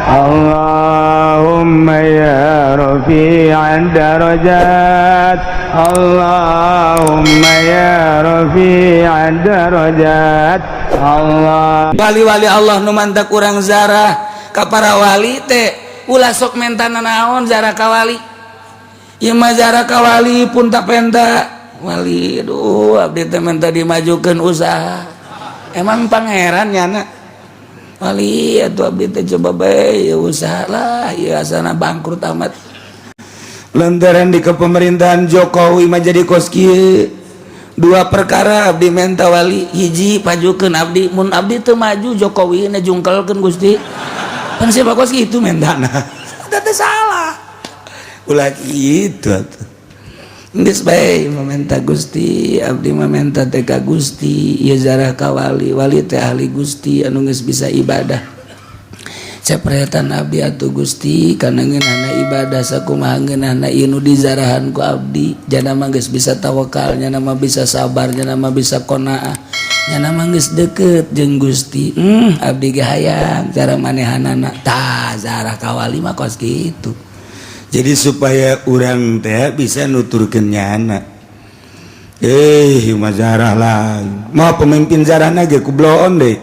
Allahumma ya rafi'ad darajat, Allahumma ya rafi'ad darajat. Allah wali-wali Allah nu mantak urang zarah ka para wali teh ulah sok mentana naon zarah ka wali. Ieu mah zarah ka wali pun tak penta wali. Aduh abdi teh menta dimajukeun usaha. Emang pangeran nyana wali atuh abdi teh coba bae usaha lah ieu asana bangkrut amat. Lantaran di kepemerintahan Jokowi mah jadi kos kieu. Dua perkara abdi menta wali, hiji pajukeun abdi mun abdi teu maju Jokowi na jungkelkeun Gusti. Kan siapa kos kitu mentana. Eta teh salah. Ulah kitu atuh. Geus bae mementa Gusti, abdi mementa teh ka Gusti, ieu zarah ka wali, wali teh ahli Gusti anu geus bisa ibadah. Capretan abdi atuh Gusti kana ngeunana ibadah sakumaha ngeunana ieu nu dizarahan ku abdi jana mah geus bisa tawakal nya mah bisa sabar nya mah bisa qanaah nya mah geus deukeut jeung Gusti. Abdi ge hayang cara manehanana tah zarah ka wali mah kos kitu. Jadi supaya urang teh bisa nuturkeun nyana mah zarah lah mah pemimpin zarahna ge kubloon deui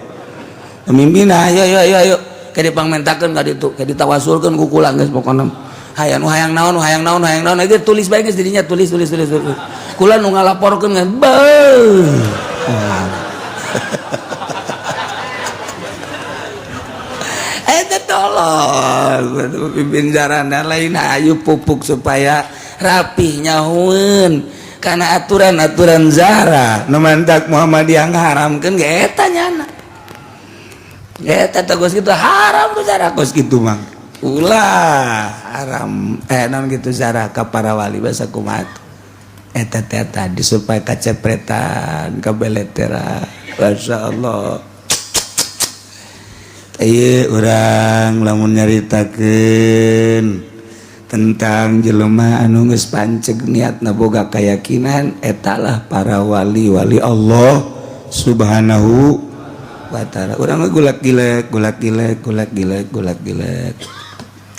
pemimpin ayo kayak dipangmentakeun ka ditu kayak ditawasulkeun ku kula geus pokona hayang nu hayang naon ge tulis bae geus didinya tulis kula nu ngalaporkeun geus beuh eta tolong pimpin jarana lain ayu pupuk supaya rapih nyahueun kana aturan-aturan zara nu mantak Muhammadiyah ngaharamkeun ge eta nyana. Eta kos kitu haram ku zarah kos kitu mah. Ulah haram naon kitu zarah ka para wali basa kumaha. Eta teh tadi supaya kacepretan kabeleteran. Masyaallah. Ieu urang lamun nyaritakeun tentang jelema anu geus panceg niatna boga kayakinan etalah para wali-wali Allah Subhanahu wa ta'ala. Urang gulak gilek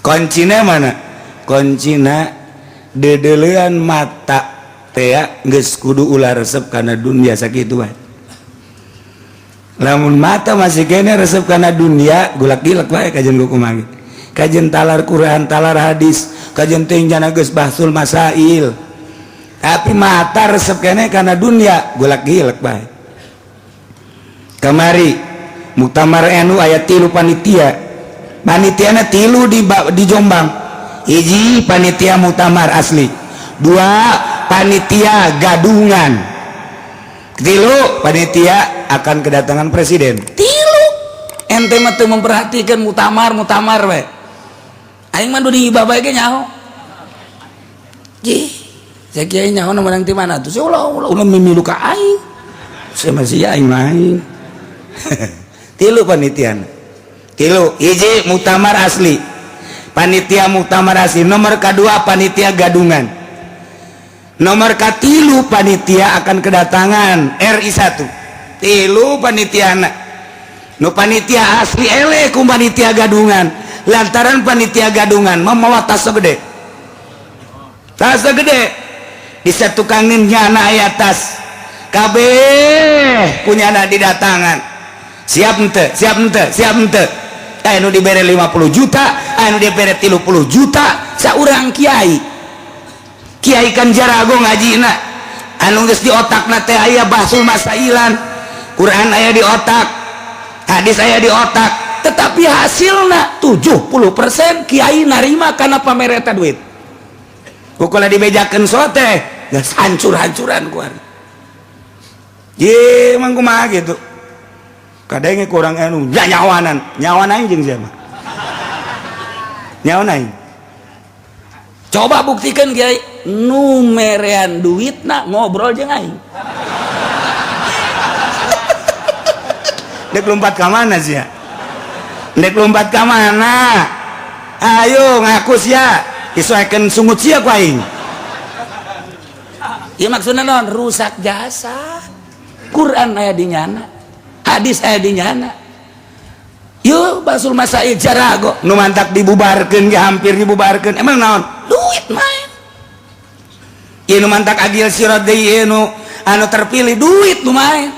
koncina mana koncina dedeleuan mata teh geus kudu ulah resep kana dunia sakitu wae. Lamun mata masih kene resep kana dunia gulak gilek wae kajen kumaha kajen talar Quran talar hadis kajen teh jana geus bahsul masail tapi mata resep kene kana dunia gulak gilek wae. Kamari Muktamar NU aya 3 panitia panitiana 3 di Jombang. Hiji panitia muktamar asli, 2 panitia gadungan, 3 panitia akan kedatangan presiden. 3 ente mah teu memperhatikan muktamar we aing mah di babay ge nyaho ji saya kiai nyaho menang ti mana tuh ulah mimilu ka aing saya masih aing main 3 panitian 3 hiji muktamar asli panitia muktamar asli, nomor kedua panitia gadungan, nomor katilu panitia akan kedatangan RI 1 3 panitiana nu panitia asli ele ku panitia gadungan lantaran panitia gadungan memawa tas gede disatukangin nyana aya tas kabeh punyana didatangan siap ente anu dibere 50 juta anu dibere 30 juta saurang kiai kan jarago ngajina anu geus di otakna teh aya bahsul masailan Quran aya di otak hadis aya di otak tetapi hasilna 70% kiai narima karena pamereta duit kukulah dibejakeun sote geus hancur-hancuran ku ari ye mangku mah gitu kadang kurang anu nyawan aing jeung siapa nyawan aing coba buktikan kiai nu merean duitna ngobrol jeung aing dek lompat ka mana sia dek lompat ka mana ayo ngaku sia disesuaikan sungut sia ku aing ieu maksudna naon rusak jasa Quran aya di nyana hadis aya di nyana yuk basul masail jarago nu mantak dibubarkeun ge hampir dibubarkeun emang naon duit main ieu nu mantak adil sirat deui nu anu terpilih duit nu main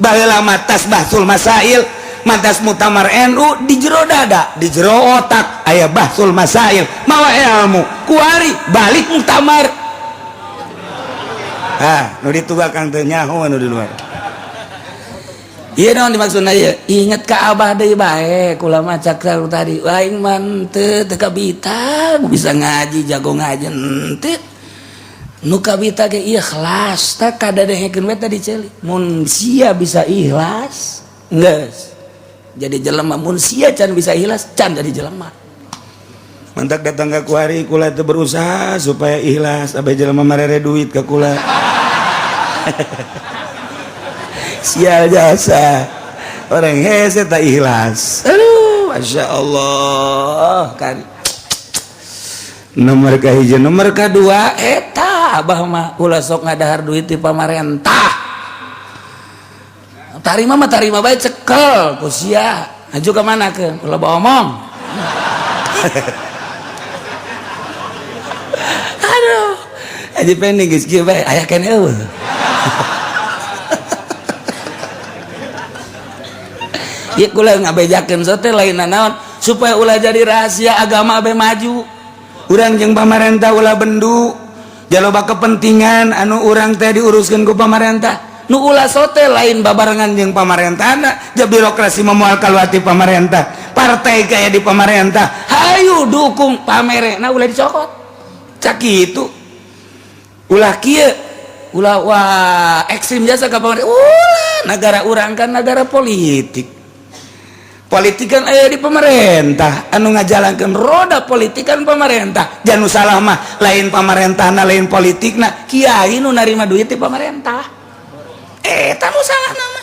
baheula matas basul masail matas mutamar NU di jero dada di jero otak aya basul masail mawa ilmu kuari balik mutamar nu ditugakan teu nyaho nu di luar. Iya naon dimaksudna ieu inget ka abah deui bae kula maca tadi aing mah teu kabita bisa ngaji jago ngaji henteu nu kabita ge ikhlas tak kadadehekeun we tadi ceuli mun sia bisa ikhlas geus jadi jelema mun sia can bisa ikhlas can jadi jelema mantak datang ka kuari kula teu berusaha supaya ikhlas abah jelema marere duit ka kula sial jasa orang hese tak ikhlas aduh masya Allah kan nomor kahiji nomor kedua eta abah mah ulah sok ngadahar duit di pamarentah tarima mah tarima bae cekel ku sia aju ka mana ke ulah bawa omong aduh aji pending geus kieu bae aya kene eueuh ya kula ngabejakeun sote lain naon supaya ulah jadi rahasia agama abe maju urang jeung pamarentah ulah bendu jaloba kepentingan anu urang teh diuruskeun ku pamarentah nu ulah sote lain babarengan jeung pamarentahna jeung birokrasi memoal kaluati pamarentah partai kaya di pamarentah hayu dukung pamerena ulah dicokot cak kitu ulah kieu ulah wah ekstrim jasa ka pamarentah ulah negara urang kan negara politik politik kan aya di pemerintah anu ngajalankeun roda politik kan pemerintah jangan salah mah lain pemerintahna lain politikna kiai nu narima duit di pemerintah eta nu salah nama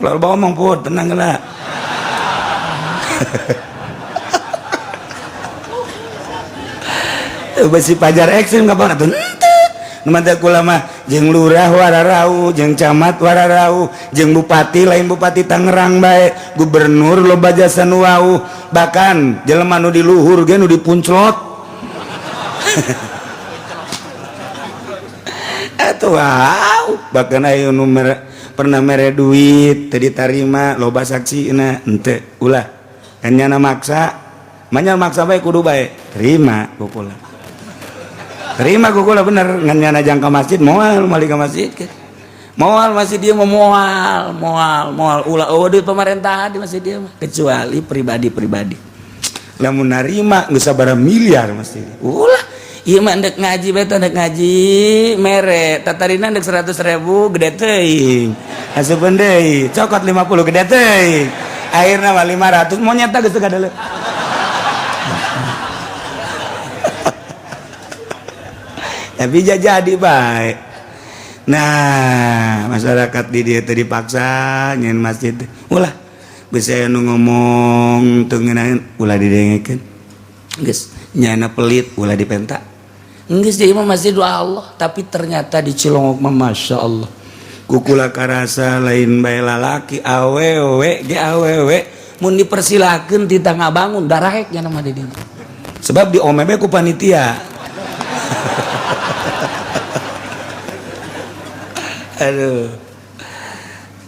kalau bawa omong put tenang lah besi pajar ekstrim kapan atuh nu mantel kula mah jeung lurah wararau jeung camat wararau jeung bupati lain bupati Tangerang bae gubernur loba jasa nu wau bahkan jelema nu di luhur ge nu dipunclot atuh wow bahkan aya nu pernah mere duit teu ditarima loba saksina henteu ulah enya maksa manya maksa bae kudu bae terima ku kula terima kukula bener nganyana jangka masjid moal mali ka masjid ke moal masjid dia moal ulah di pemerintahan di masjid dia kecuali pribadi lamun narima geus sabaraha miliar masjid ulah ieu mah endek ngaji beta endek ngaji mere tatarina endek 100.000 gede teuing asupeun deui cokot 50 gede teuing akhirna mah 500 mau nyata geus gadeuleuk tapi jadi baik. Nah masyarakat di dia tadi dipaksa nyen masjid ulah bisa nu ngomong tengenain ulah didengekeun geus nyana pelit ulah dipenta geus jadi mah masjid Allah tapi ternyata di Cilongok mah masya Allah kukula karasa lain bae lalaki awewe ge awewe mun dipersilakeun tita ngabangun darahek nya mah di dieu sebab di omebe ku panitia aduh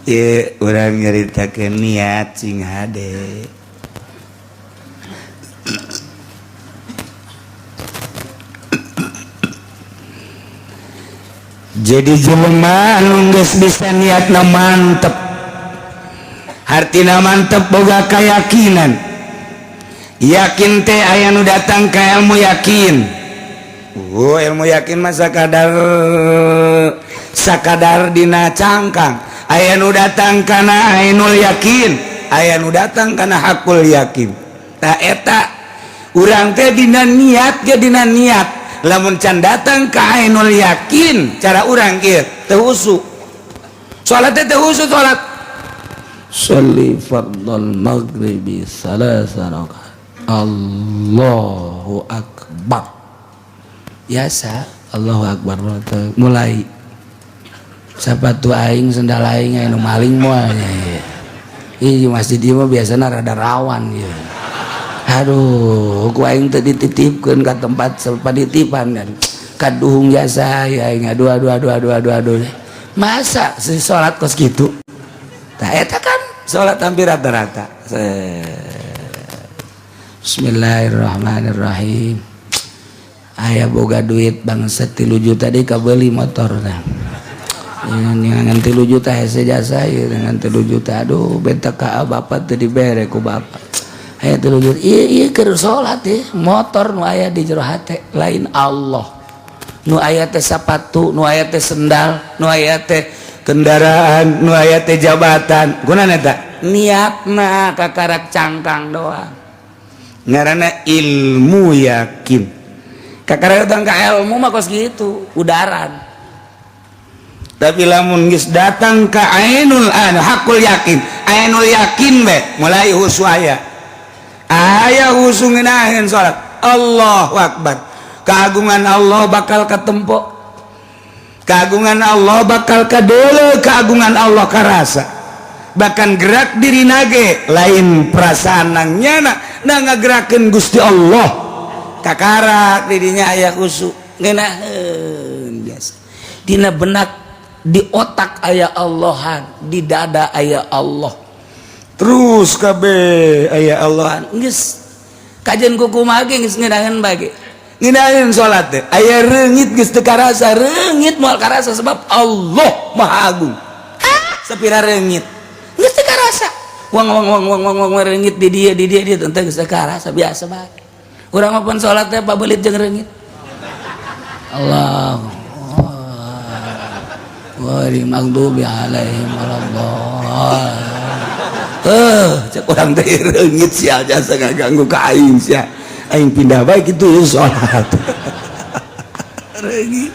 ya orang nyeritakeun niat cing hade jadi jelema anu geus bisa niatna mantep hartina mantep boga kayakinan yakin teh aya nu datang ka ilmu yakin ilmu yakin mah sakadar dina cangkang aya nu datang kana ainul yakin aya nu datang kana hakul yakin tah eta urang teh dina niat ge dina niat lamun can datang ka ainul yakin cara urang kieu teu husu salat teh teu husu salat sholli fardhal maghribi salasa rakaat Allahu akbar biasa Allahu akbar mulai sepatu aing sendal aing anu maling moal Ih masjid ieu mah biasana rada rawan ya. Aduh, ku aing teu dititipkeun ka tempat paditipan kan. Kaduhung jasa ya aing aduh. Masa si salat kos kitu? Tah eta kan salat hampir rata-rata. Bismillahirrahmanirrahim. Aya boga duit bangsa 3 juta deui kabeuli motor tah. Dengan 3 juta hese jasa ieu dengan 3 juta aduh benta ka bapak teu dibere ku bapak. Aya 3 juta ieu keur salat teh motor nu aya di jero hate lain Allah. Nu aya teh sapatu, nu aya teh sendal, nu aya teh kendaraan, nu aya teh jabatan. Kunaon eta? Niatna kakarak cangkang doang. Ngaranna ilmu yakin. Kakarak datang ka ilmu mah kos gitu, udaran. Tapi lamun geus datang ka ainul hakul yakin, ainul yakin be mulai husu aya husu ngeunaheun salat Allahu akbar. Keagungan Allah bakal katempo, keagungan Allah bakal kadeuleu, keagungan Allah karasa, bahkan gerak diri nage lain perasaan nangnyana na ngagerakeun Gusti Allah kakarak dirinya aya husu ngeunaheun biasa dina benak di otak aya Allahan, di dada aya Allah, terus kabeh aya Allahan geus kajen kukumaha ge geus ngeunaheun bage ngeunaheun salat teh aya reungit geus teu karasa, reungit moal karasa sebab Allah Maha Agung. Sapira reungit geus teu karasa, wang reungit di dia teu geus teu karasa biasa bae. Urang mah pun salat teh pabeulit jeung reungit. Allah Wari maghdubi alaihim waladdallin. Cek urang teh reungit sia jasa ngaganggu ka aing sia. Aing pindah bae kitu ya salat. Reungit.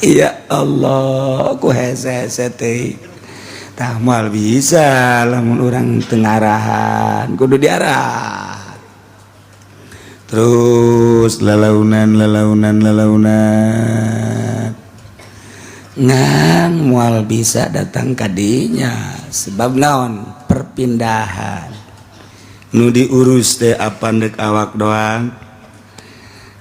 Ya Allah, ku hese-hese teh. Tah moal bisa lamun urang teu ngarahan, kudu diarah. Terus lalaunan ngan mual bisa datang kadinya sebab naon perpindahan nu diurus teh apandek awak doang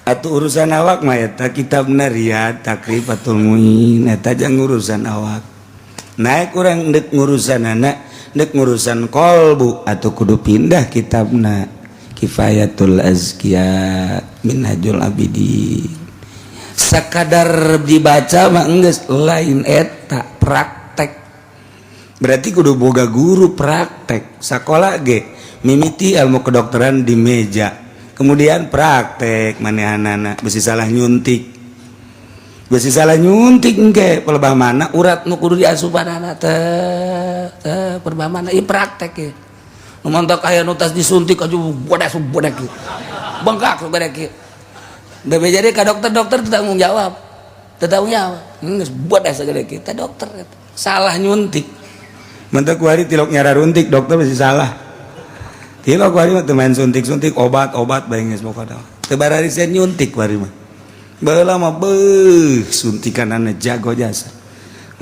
atuh urusan awak mah eta kitabna Riyad Takrifatul Muin eta jang urusan awak naik urang dek ngurusan anak dek ngurusan kolbu atuh kudu pindah kitabna Kifayatul Azkiya Minhajul Abidin sakadar dibaca mah geus lain eta praktek berarti kudu boga guru praktek sakola ge mimiti ilmu kedokteran di meja kemudian praktek manehanana besi salah nyuntik engke pelebah mana urat nu kudu diasupanana teh pelebah mana ieu praktek ge nu mantak aya nu tas disuntik aju bodas kieu bengkak bodas kieu da jadi ka dokter tanggung jawab geus bodas sagede kieu teh dokter salah nyuntik mantak ku hari tilok nyara runtik dokter masih salah tilok ku hari mah teu main suntik obat bae geus pokona teu barari sen nyuntik ku hari mah baheula mah suntikanana jago jasa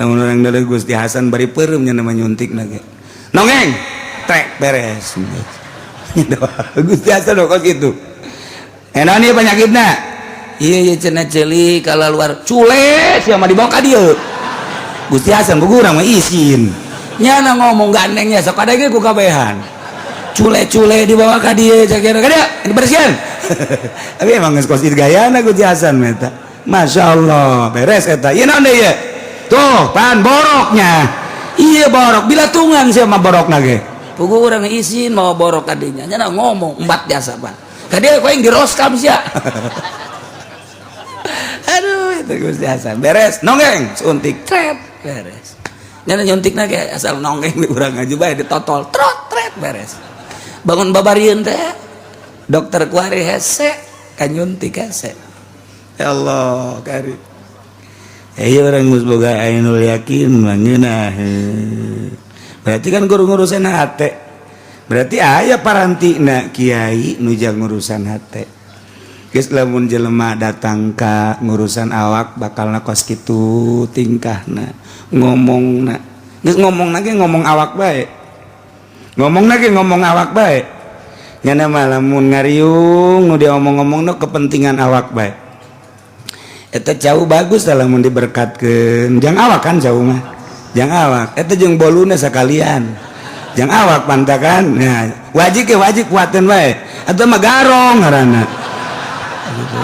lamun urang da Gusti Hasan bari peureum nya nama nyuntikna ge nongeng trek beres Gusti Hasan kok gitu enak nih penyakitna iya cenah ceuli kalau luar cule sia mah dibawa ka dieu Gusti Hasan gugurang mah izin nyana ngomong gandengnya sok ada ge ku kabehan cule dibawa ka dieu cakira ka dieu dibersihan tapi emang geus kos gayana Gusti Hasan eta masyaallah beres eta ieu naon deui ieu tuh pan boroknya iya borok bilatungan sia mah borokna ge pugu urang izin mau borok kadinya nya ngomong embat jasa Pak kadieu ku aing diroskam sia aduh itu Gusti Hasan beres nonggeng suntik tret beres nya nyuntikna ge asal nonggeng di urang aju bae ditotol trot tret beres bangun babarieun teh dokter kuari hese kan nyuntik hese ya Allah kari ieu urang geus boga ainul yakin mah ngeunaheun berarti kan guru ngurusan hate berarti aya parantina kiai nu jang ngurusan hate geus lamun jelema datang ka ngurusan awak bakalna kos kitu tingkahna ngomongna geus ngomongna ge ngomong awak bae ngomong lagi ngomong awak baik nyana malamun ngariung nu dia ngomong-ngomong no kepentingan awak baik eta jauh bagus dalam mun diberkatkeun jang awak kan jauh mah jang awak eta jeung boluna sakalian jang awak pantakan nah wajib kuateun bae atuh mah garong ngaranna gitu.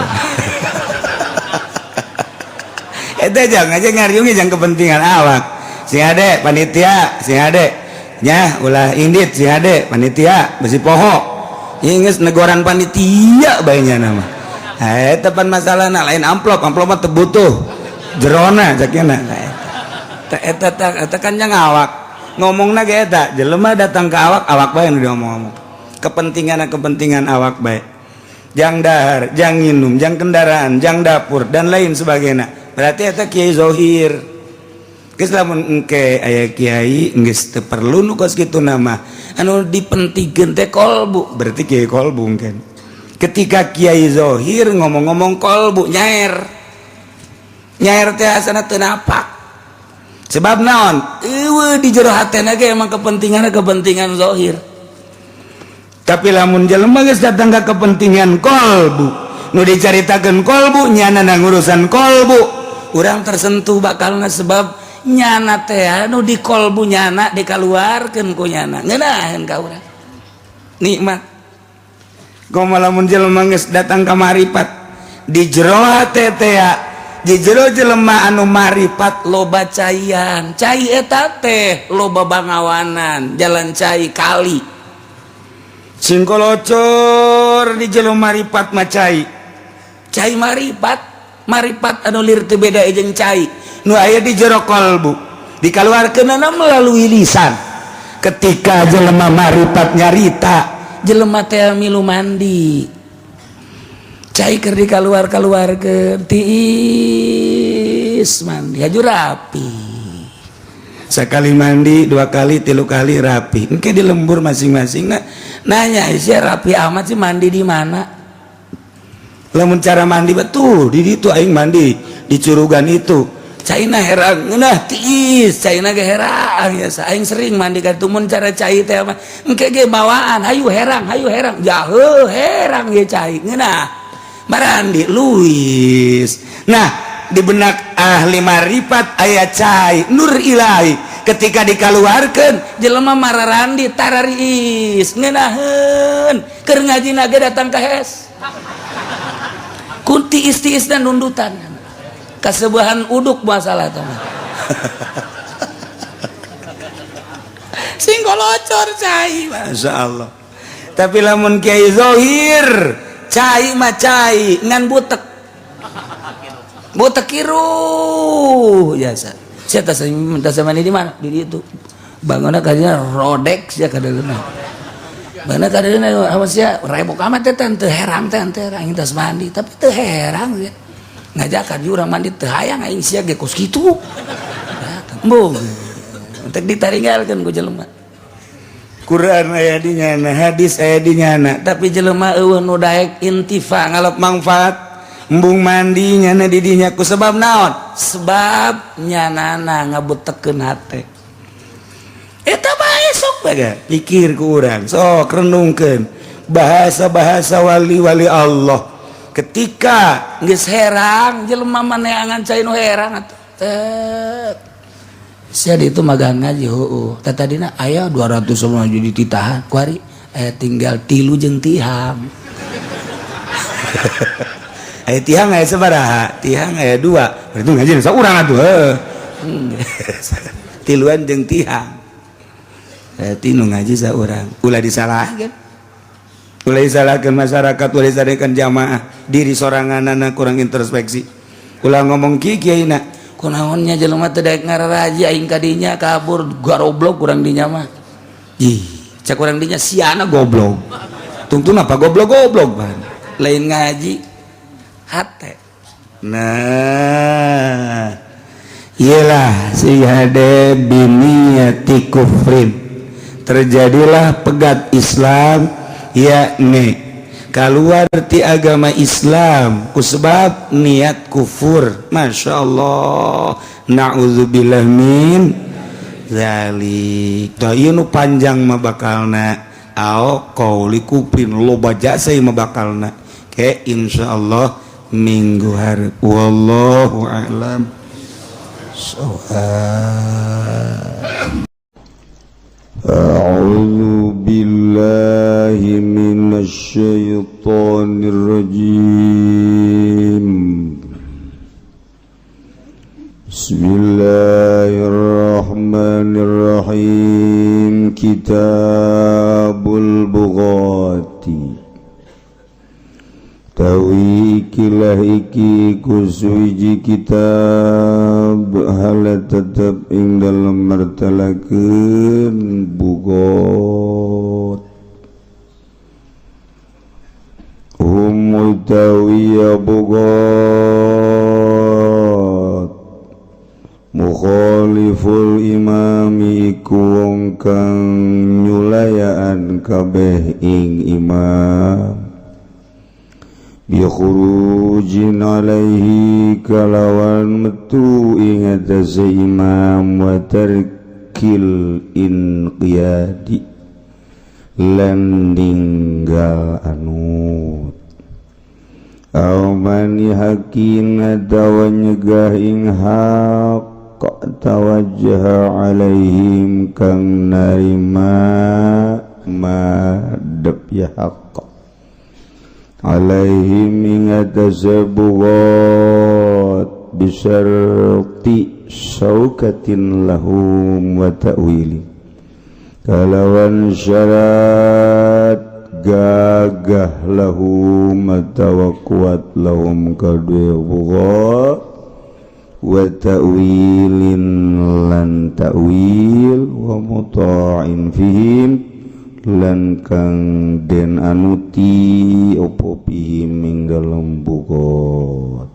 Eta jang aja ngariung jang kepentingan awak sing ade panitia sing ade nya ulah indit sing ade panitia besi poho inges negoran panitia bayinya nama tepan masalah lain amplop mah tebutuh jerona cakina eta kan yang awak ngomongna ge eta jelema datang ke awak bae nu diomong-omong kepentingan awak bae jang dahar jang nginum jang kendaraan jang dapur dan lain sebagainya berarti eta kiai zohir geus lamun engke aya kiai geus teu perlu nu kos kitu nama anu dipentingkeun teh kolbu berarti kiai kolbu mungkin ketika kiai zohir ngomong-ngomong kolbu nyaer teh asana teu napak sebab naon eueuh di jero hatena ge emang kepentingan zohir tapi lamun jelema geus datang ka kepentingan kolbu nu dicaritakeun kolbu nyana ngurusan kolbu urang tersentuh bakalna sebab nyana teh anu di kolbu nyana dikaluarkeun ku nyana ngeunaheun ka urang nikmat lamun jelema geus datang ka marifat di jero hate teh di jero jelema anu marifat loba caian cai eta teh loba bangawanan jalan cai kali sing kolocor di jero marifat mah cai marifat anu lir teu beda jeung cai nu aya di jero kolbu dikaluarkeunana melalui lisan ketika jelema marifat nyarita jelema teh milu mandi cai keur dikaluarkeun tiis mandi haju rapi sekali mandi 2 kali 3 kali rapi engke di lembur masing-masing nanya sia rapi amat sih mandi di mana lamun cara mandi betul di ditu aing mandi di curugan itu caina herang ngeunah tiis caina ge herang ya aing sering mandi ka tumun cara cai teh mah engke ge bawaan hayu herang jaheuh herang ge cai ngeunah marandi luis nah di benak ahli marifat aya cai nur ilahi ketika dikaluarkeun jelema mararandi tarariis ngeunaheun keur ngajina ge datang ka hes kunti istiis dan nundutan kasebahan uduk masalah teman sing kolocor cai masya Allah tapi lamun kiai zohir cai mah cai ngan butek kiru biasa sia teh mani di mana di itu bangunna kadinya rodek sia kadeureuna mana kadang awas ya rebok amat teh teu herang teh aing tas mandi tapi teu herang ya ngajakan urang mandi teu hayang aing sia ge kos kitu embung entek ditaringgalkeun ku jelema Quran aya di nyana hadis aya di nyana tapi jelema eueuh nu daek intifa ngalap manfaat embung mandi nyana di dinya ku sebab naon sebab nyanana ngabutekeun hate eta bae sok bae pikir ku urang sok renungkeun bahasa-bahasa wali-wali Allah ketika geus herang jelema maneangan cai nu herang atuh teh sia ditu magang ngaji heueuh teh tadina aya 200 semua jadi titahan kuari aya tinggal 3 jeung tihang aya tihang aya sabaraha tihang aya 2 berarti ngaji saurang atuh heuh 3 jeung tihang tinu ngaji saurang ulah disalahkeun masyarakat ulah disalahkeun jamaah diri soranganana kurang introspeksi ulah ngomong kieu-kieuina kunaonnya jelema teu daek ngararaji aing kadinya kabur garoblok kurang dinya mah ih cak urang dinya siana goblok tungtun apa goblok ban lain ngaji hate nah iyalah si hade biniyati kufrin terjadilah pegat Islam yakni keluar ti agama Islam kusebab niat kufur masya Allah na'udzubillah min zalik tah ieu nu panjang mah bakalna qauli kupin loba jasa mah bakalna ke insyaallah minggu hareup wallahu a'lam A'udzu billahi minasy syaithanir rajim Bismillahirrahmanirrahim Kitabul Bughati tawi ikilah iki kusuiji kitab hala tetep ing dalam martalakeun bugot utawi ya bugot mukhaliful imami iku wong kang nyulayaan kabeh ing imam bikhurujin alaihi kalawan metu ing atase imam wa tarkil inqiyadi lan ninggal anut aw mani hakin dawa nyegah ing hak tawajjah alaihim kang narima madep ya hak alaihim ing atase bugot bisarti syaukatin lahum wa ta'wili kalawan syarat gagah lahum atawa kuat lahum kadue bugot wa ta'wilin lan ta'wil wa muta'in fihim lan kang den anuti opo pihim ing dalem bugot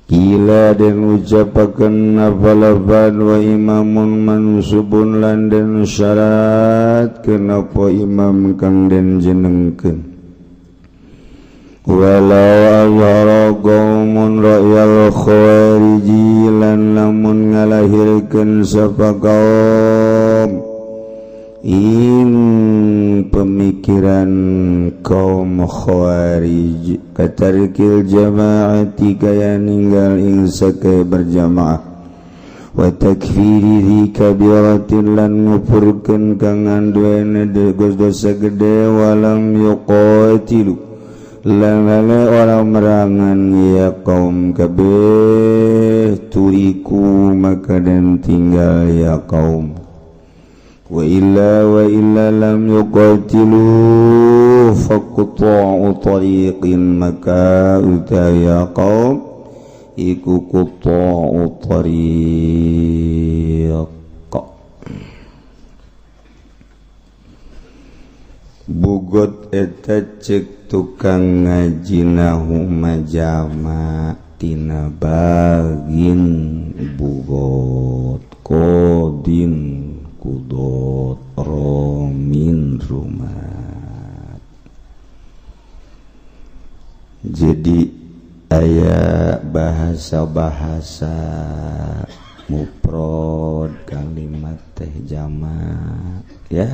kila den ucapaken nafalaban wa imamun mansubun lan den syarat kenapa imam kang den jenengkeun walau azhara qaumun ra'yal khawariji lan lamun ngalahirkeun sapa kaum in pemikiran kaum khawarij katarikil jama'ati kaya ninggal ing sake berjamaah wa takfiri di kabiratin lan ngupurkeun kang anduene dosa gede walam yuqatilu lan orang merangan ya kaum kabeh turiku maka dan tinggal ya kaum wa illa lam yuqatilu faqta'u tariqin maka utaya qaum iku quta'u tariq bugot eta cek tukang ngajinahu majama tina bagin bugot kodin kudot romin rumah jadi aya bahasa-bahasa muprod kalimat teh jama ya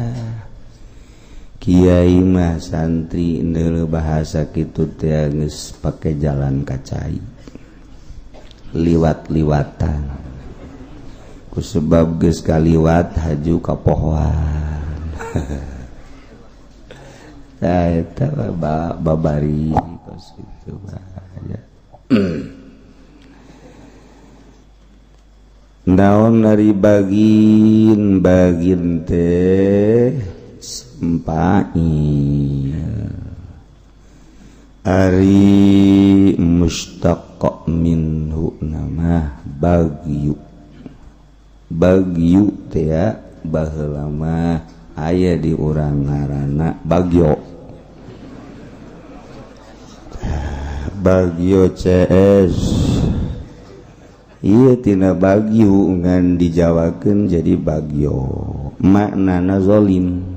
kiai mah santri neuleuh bahasa kitu teh geus pake jalan kacai liwat-liwatan kusebab geus kaliwat haju ka pohoan eta babari kos kitu bahaya naon dari bagin teh sempai ari mustaq minhu nama bagyu teh ya baheula mah aya di urang ngaranna bagyo CS iya tina bagyu ngan dijawakeun jadi bagyo maknana zolim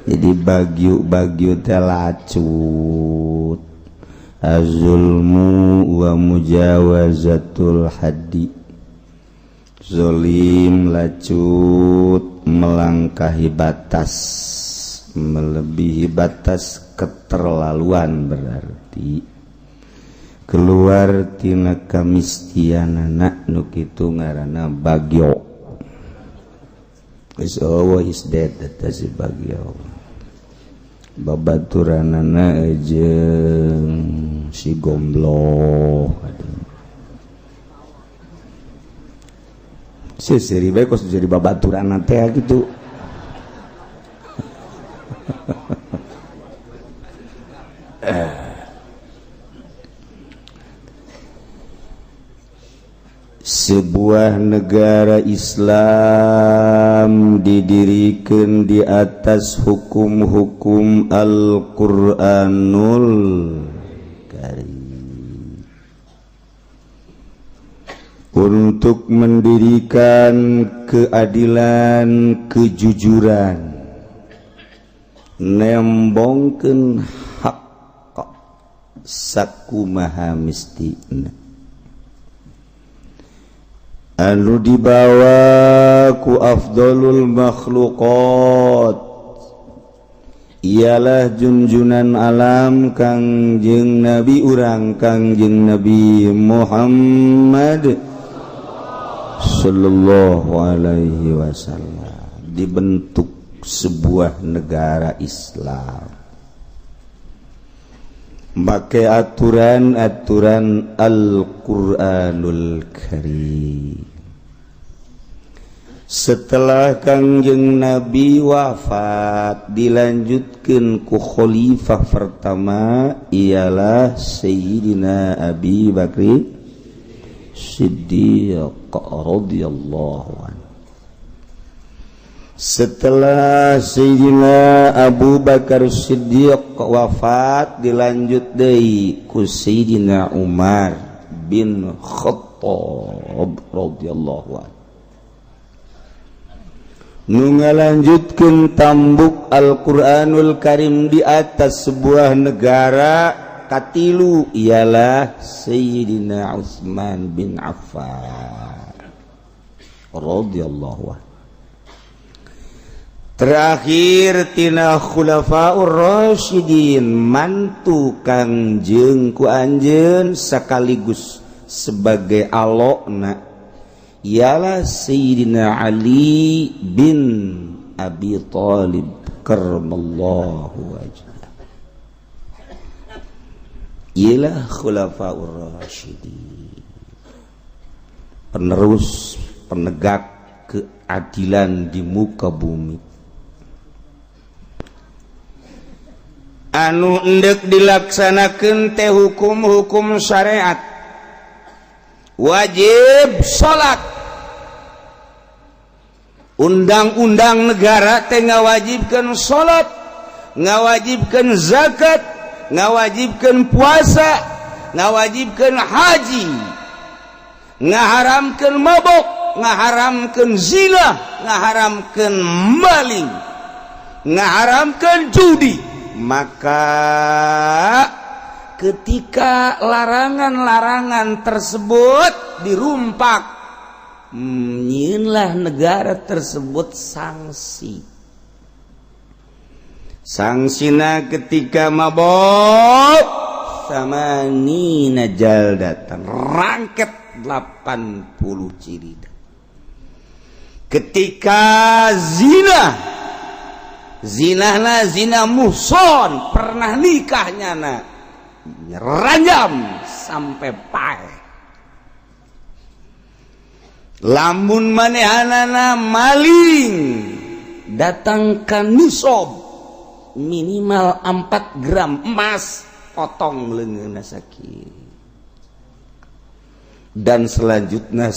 jadi bagyu teh lacut az-zulmu wa mujawazatul haddi, zolim lacut melangkahi batas, melebihi batas keterlaluan, berarti keluar tina kamistianana, nu kitu ngaranna bagyo. Is always dead, eta si bagyo. Babaturanana jeung si gombloh. Seri bae kos jadi babaturan teh gitu. Sebuah negara Islam didirikan di atas hukum-hukum Al-Quranul Karim untuk mendirikan keadilan, kejujuran, nembongkeun hak sakumaha mistina anu dibawa ku afdalul makhluqat, ialah junjunan alam Kangjeng Nabi urang Kangjeng Nabi Muhammad sallallahu alaihi wasallam. Dibentuk sebuah negara Islam make aturan-aturan Al-Quranul Karim. Setelah Kangjeng Nabi wafat, dilanjutkan ku khalifah pertama ialah Sayyidina Abi Bakri Siddiq radhiyallahu anhu. Setelah Sayyidina Abu Bakar Siddiq wafat, dilanjut deui ku Sayyidina Umar bin Khattab radhiyallahu anhu. Nu ngalanjutkeun tambuk Al-Qur'anul Karim di atas sebuah negara katilu ialah Sayyidina Utsman bin Affan radhiyallahu anhu. Terakhir tina khulafaur rasyidin, mantu Kangjeng ku anjeun sekaligus sebagai alokna ialah Sayyidina Ali bin Abi Thalib karramallahu wajhah. Ialah khulafaur rasyidin, penerus penegak keadilan di muka bumi, anu endek dilaksanakeun teh hukum-hukum syariat. Wajib salat, undang-undang negara teh ngawajibkeun salat, ngawajibkeun zakat, ngawajibkeun puasa, ngawajibkeun haji, ngaharamkeun mabok, ngaharamkeun zina, ngaharamkeun maling, ngaharamkeun judi. Maka ketika larangan-larangan tersebut dirumpak, nyieunlah negara tersebut sanksi. Sangsina ketika mabok samanina jaldatan, rangket 80 cirida. Ketika zinahna zina muhson, pernah nikahnya rajam sampai pae. Lamun manehanana maling, datangkan nisab minimal 4 gram emas, potong leungeunna sakit. Dan selanjutnya.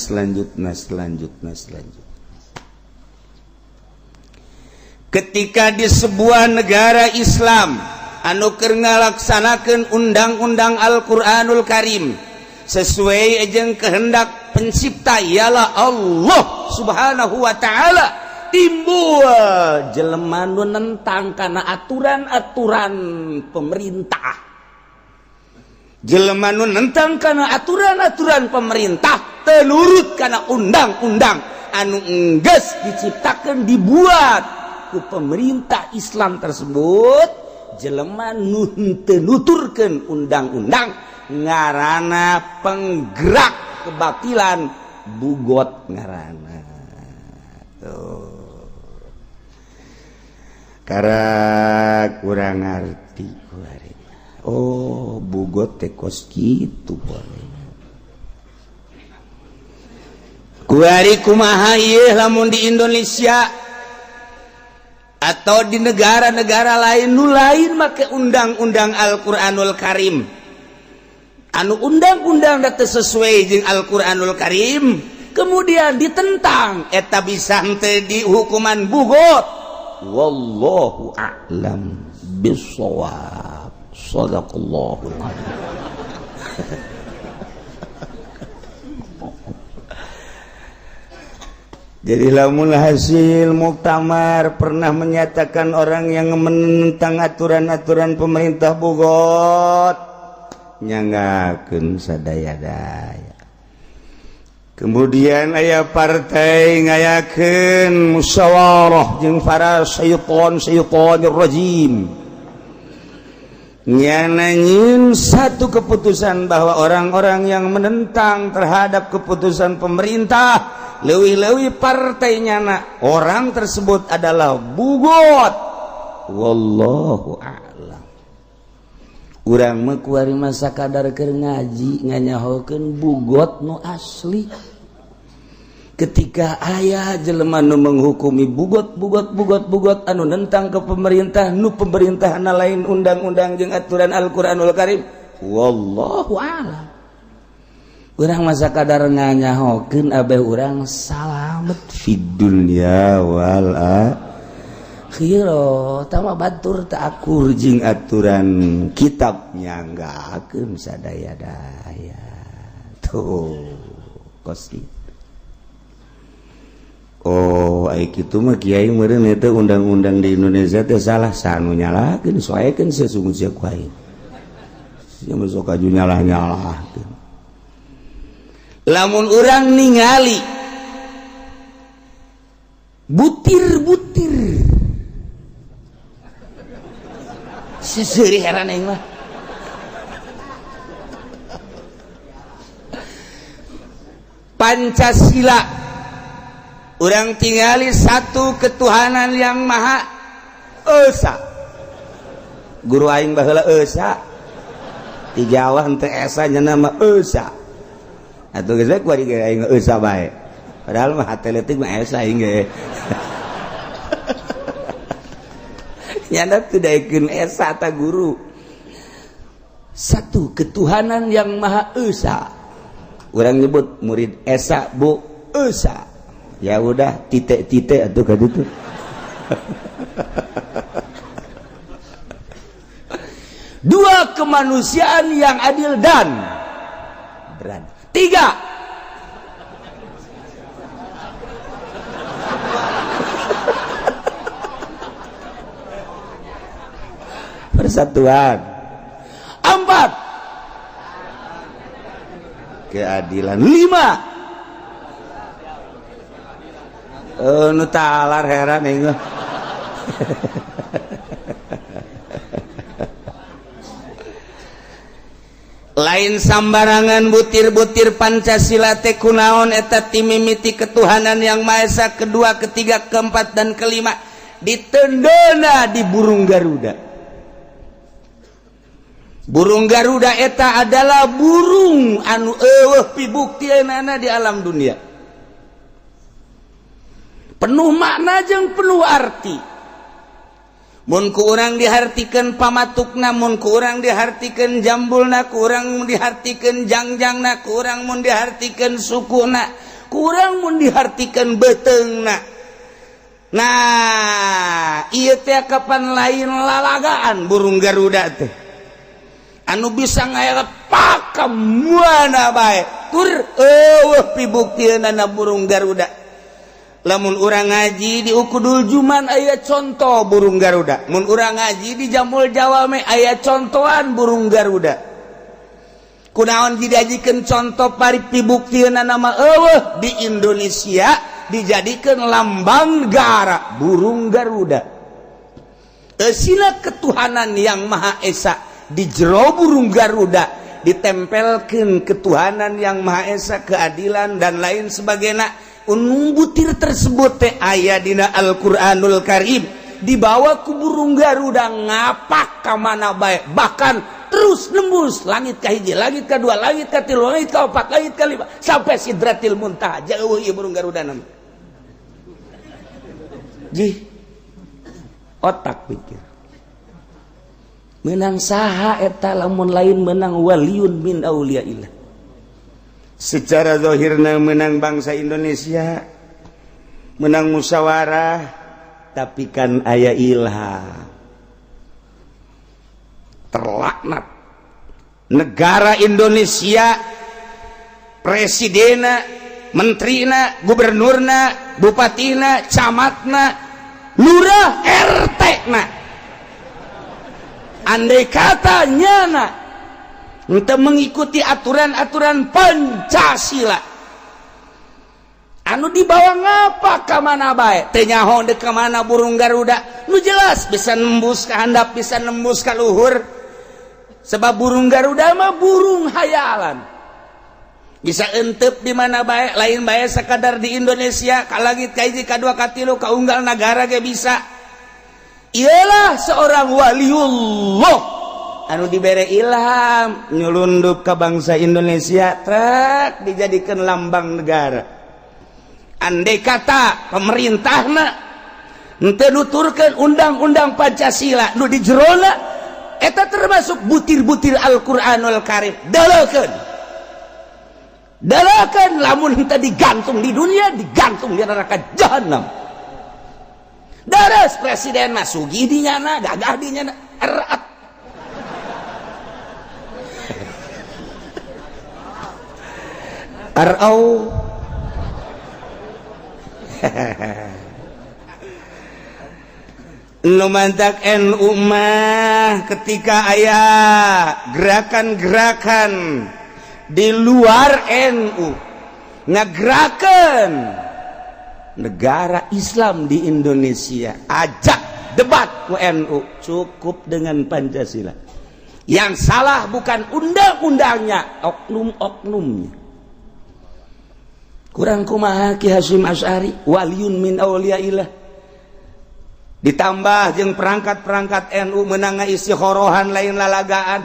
Ketika di sebuah negara Islam anu keur ngalaksanakeun undang-undang Al-Qur'anul Karim sesuai jeung kehendak pencipta ialah Allah Subhanahu wa taala, timbul jelema nu nentang kana aturan-aturan pemerintah, jelema nu nentang kana aturan-aturan pemerintah teu nurut kana undang-undang anu enggeus diciptakeun dibuat ku pemerintah Islam tersebut, jelema nu teu nuturkeun undang-undang ngaranna penggerak kebatilan, bugot ngaranna. Karena kurang ngerti bugot teh kos kitu kuari kumaha ieu lamun di Indonesia atau di negara-negara lain nu lain make undang-undang Al-Qur'anul Karim anu undang-undang teu sesuai jeung Al-Qur'anul Karim kemudian ditentang eta bisa teu dihukuman bugot. Wallahu a'lam bissawab. Shadaqallahul adzim. Jadi lamun hasil muktamar pernah menyatakan orang yang menentang aturan-aturan pemerintah bugot nyanggakeun sadaya-daya. Kemudian aya partai ngayakeun musyawarah jeung para syaitanir rajim. Nyananyin satu keputusan bahwa orang-orang yang menentang terhadap keputusan pemerintah leuwih-leuwih partainya orang tersebut adalah bugot. Wallahu a'lam. Urang mah kuari masa kadar keur ngaji nganyahokeun bugot nu asli. Ketika aya jelema nu menghukumi bugot anu nentang ke pemerintah nu pemerintahna lain undang-undang jeung aturan Al-Qur'anul Karim, wallahu a'lam. Urang masa kadar nganyahokeun abeh urang salamet fid dunya wal akhirah. Tama batur teu akur jeung aturan kitab nyanggakeun sadaya-daya. Tuh kos ai kitu mah kiai meureun eta undang-undang di Indonesia teh salah sanu nyalakeun soekeun sesungguhnya ku aing. Sia mah sok aju nyalah-nyalahkeun. Lamun urang ningali butir-butir seseuri heran aing mah. Pancasila urang tingali satu ketuhanan yang maha esa. Guru aing baheula esa. Di Jawa henteu esa nya nama esa. Atuh geus bae kuari ge aing esa bae. Padahal mah hate leutik mah esa aing ge. Nyana teu daekeun esa ta guru. Satu ketuhanan yang maha esa. Urang nyebut murid esa bu esa. Ya udah titik-titik atuh ka ditu. Dua, kemanusiaan yang adil dan beradab. 3 persatuan. 4 keadilan. 5 nu talar heran aing. Lain sambarangan butir-butir Pancasila teh kunaon eta timimiti ketuhanan yang Maha Esa, kedua, ketiga, keempat dan kelima ditendona di burung Garuda. Burung Garuda eta adalah burung anu eueuh pibuktianana di alam dunia. Penuh makna jeung penuh arti. Mun ku urang dihartikeun pamatukna, mun ku urang dihartikeun jambulna, ku urang dihartikeun jangjangna, ku urang mun dihartikeun sukuna, ku urang mun dihartikeun beuteungna. Nah, ieu teh kapan lain lalagaan burung Garuda teh. Anu bisa ngayapat ka muana bae. Tur eueuh pibuktianana burung Garuda. Lamun urang ngaji di Ukudul Juman aya contoh burung Garuda. Mun urang ngaji di Jamul Jawa me aya contohan burung Garuda. kunaon didajikan contoh pari pibuktiana nama eueuh di Indonesia dijadikan lambang negara burung Garuda. Sila ketuhanan yang Maha Esa di jero burung Garuda ditempelkan ketuhanan yang Maha Esa, keadilan dan lain sebagainya. Butir tersebut teh aya dina Al-Qur'anul Karim, dibawa ku burung Garuda ngapak ka mana bae, bahkan terus nembus langit ka hiji, langit ka dua, langit ka tilu, langit ka opat, langit ka lima, sampai Sidratil Muntaha. Jauh ieu burung Garuda nama. Jih, otak pikir. Menang saha eta lamun lain menang waliun min auliyaillah. Secara zahirna menang bangsa Indonesia, menang musyawarah, tapi kan aya ilham. Terlaknat negara Indonesia, presidena, menterina, gubernurna, bupatina, camatna, lurah, RT-na. Andai katanya nak untuk mengikuti aturan-aturan Pancasila, anu dibawa ngapa ka mana bae, teu nyaho dek ka mana burung Garuda, nu jelas bisa nembus ka handap, bisa nembus ka luhur. Sebab burung Garuda mah burung hayalan, bisa entep di mana bae, lain bae sekadar di Indonesia, ka langit ka hiji, ka dua, ka tilu, ka unggal nagara ge bisa. Ialah seorang waliullah anu dibere ilham nyelundup ke bangsa Indonesia, trek dijadikan lambang negara. Andai kata pemerintahna henteu nuturkeun undang-undang Pancasila nu di jerona eta termasuk butir-butir Al-Qur'anul Karim, dalakan lamun henteu digantung di dunia, digantung di neraka jahanam. Daras presiden mah sugih dinyana, gagah dinyana, erat. Arau nu mantak NU mah ketika aya gerakan-gerakan di luar NU ngagerakan negara Islam di Indonesia, ajak debat ku NU, cukup dengan Pancasila. Yang salah bukan undang-undangnya, oknum-oknumnya. Kurang kumaha Ki Hasyim Asy'ari waliun min auliyaillah, ditambah jeung perangkat-perangkat NU menang istikharah lain lalagaan,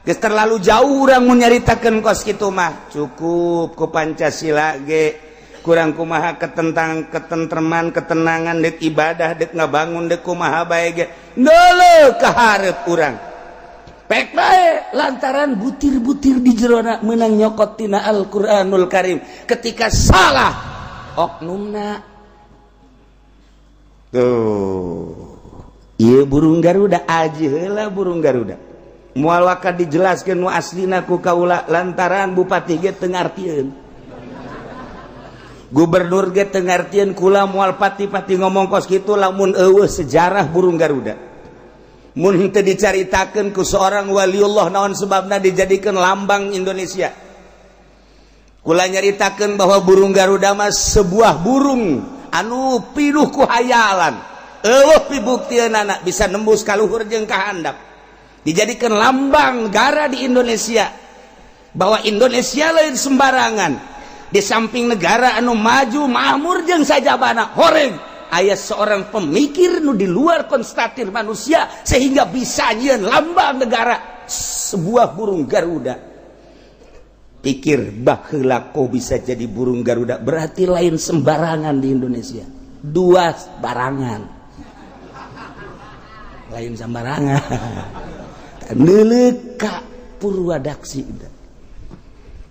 geus terlalu jauh urang mun nyaritakeun kos kitu mah. Cukup ku Pancasila ge, kurang kumaha ketentreman, ketenangan, dek ibadah, dek ngabangun, dek kumaha bae ge ngeuleuh ka hareup urang. Pek bae lantaran butir-butir di jerona menang nyokot tina Al-Qur'anul Karim. Ketika salah oknumna. Tuh. Ieu burung Garuda, aji heula burung Garuda. Moal waka dijelaskeun nu aslina ku kaula lantaran bupati ge teu ngartieun. Gubernur ge teu ngartieun, kula moal pati-pati ngomong kos kitu lamun eueuh sejarah burung Garuda. Mun henteu dicaritakeun ku seorang waliullah naon sebabna dijadikan lambang Indonesia. Kula nyaritakeun bahwa burung Garuda mah sebuah burung anu pinuh ku hayalan. Eueuh pibuktieunaana bisa nembus ka luhur jeung ka handap. Dijadikan lambang negara di Indonesia. Bahwa Indonesia lain sembarangan. Di samping negara anu maju makmur jeung sajabana horeng, aya seorang pemikir nu di luar konstatir manusia sehingga bisa nyieun lambang negara sebuah burung Garuda. Pikir baheula kau bisa jadi burung Garuda, berarti lain sembarangan di Indonesia. Dua barangan. Lain sembarangan. Neuleuh ka Purwadaksi.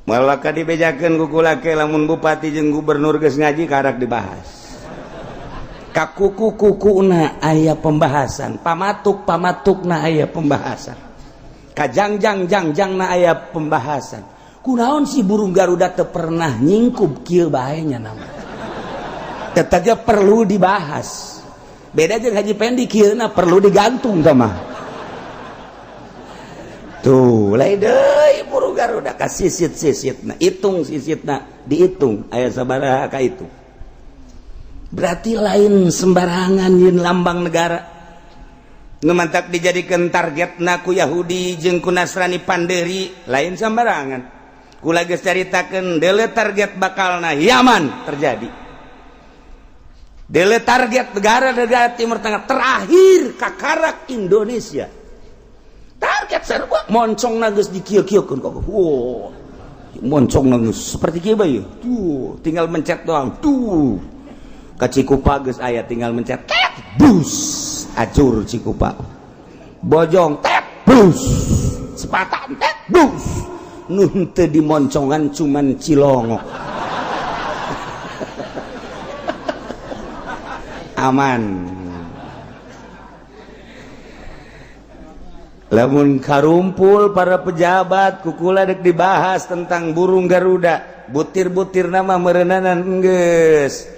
Malah ka dibejakeun ku kula ke lamun bupati jeung gubernur geus ngaji karak dibahas. Ka kuku-kukuna aya pembahasan, pamatuk-pamatukna aya pembahasan. Ka jangjang-jangjangna aya pembahasan. Kunaon si burung Garuda teu pernah nyingkup kieu bae nya nama. Tetaga perlu dibahas. Beda jeung Haji Pendi kieuna perlu digantung tah mah. tuh lain deui burung Garuda ka sisit-sisitna hitung sisitna dihitung aya sabaraha ka itu berarti lain sembarangan yin lambang negara ngemantak dijadikan targetna ku Yahudi jeung ku Nasrani Panderi lain sembarangan kula geus caritakeun deuleu target bakalna Yaman terjadi deuleu target negara-negara Timur Tengah terakhir kakarak Indonesia target sarua moncongna geus dikieu-kieukeun kok wow moncongna geus seperti kieu bae tuh tinggal mencet doang tuh ka Cikupa geus aya tinggal mencet bus acur Cikupa Bojong tet bus Sepatan tet bus nun teu dimoncongan cuman Cilongok aman lamun karumpul para pejabat kukula dek dibahas tentang burung Garuda butir-butir nama merenanan geus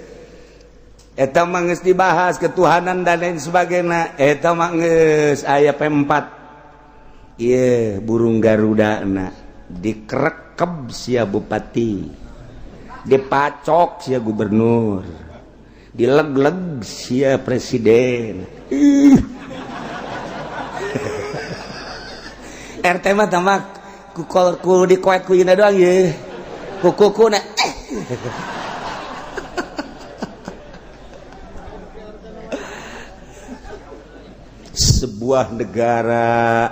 eta mah geus dibahas ketuhanan dan lain sebagainya eta mah geus aya P4 ieu burung Garudana dikerekeb sia bupati dipacok sia gubernur dileg-leg sia presiden RT mah tamak ku dikoek ku yeuna doang ye kukuna sebuah negara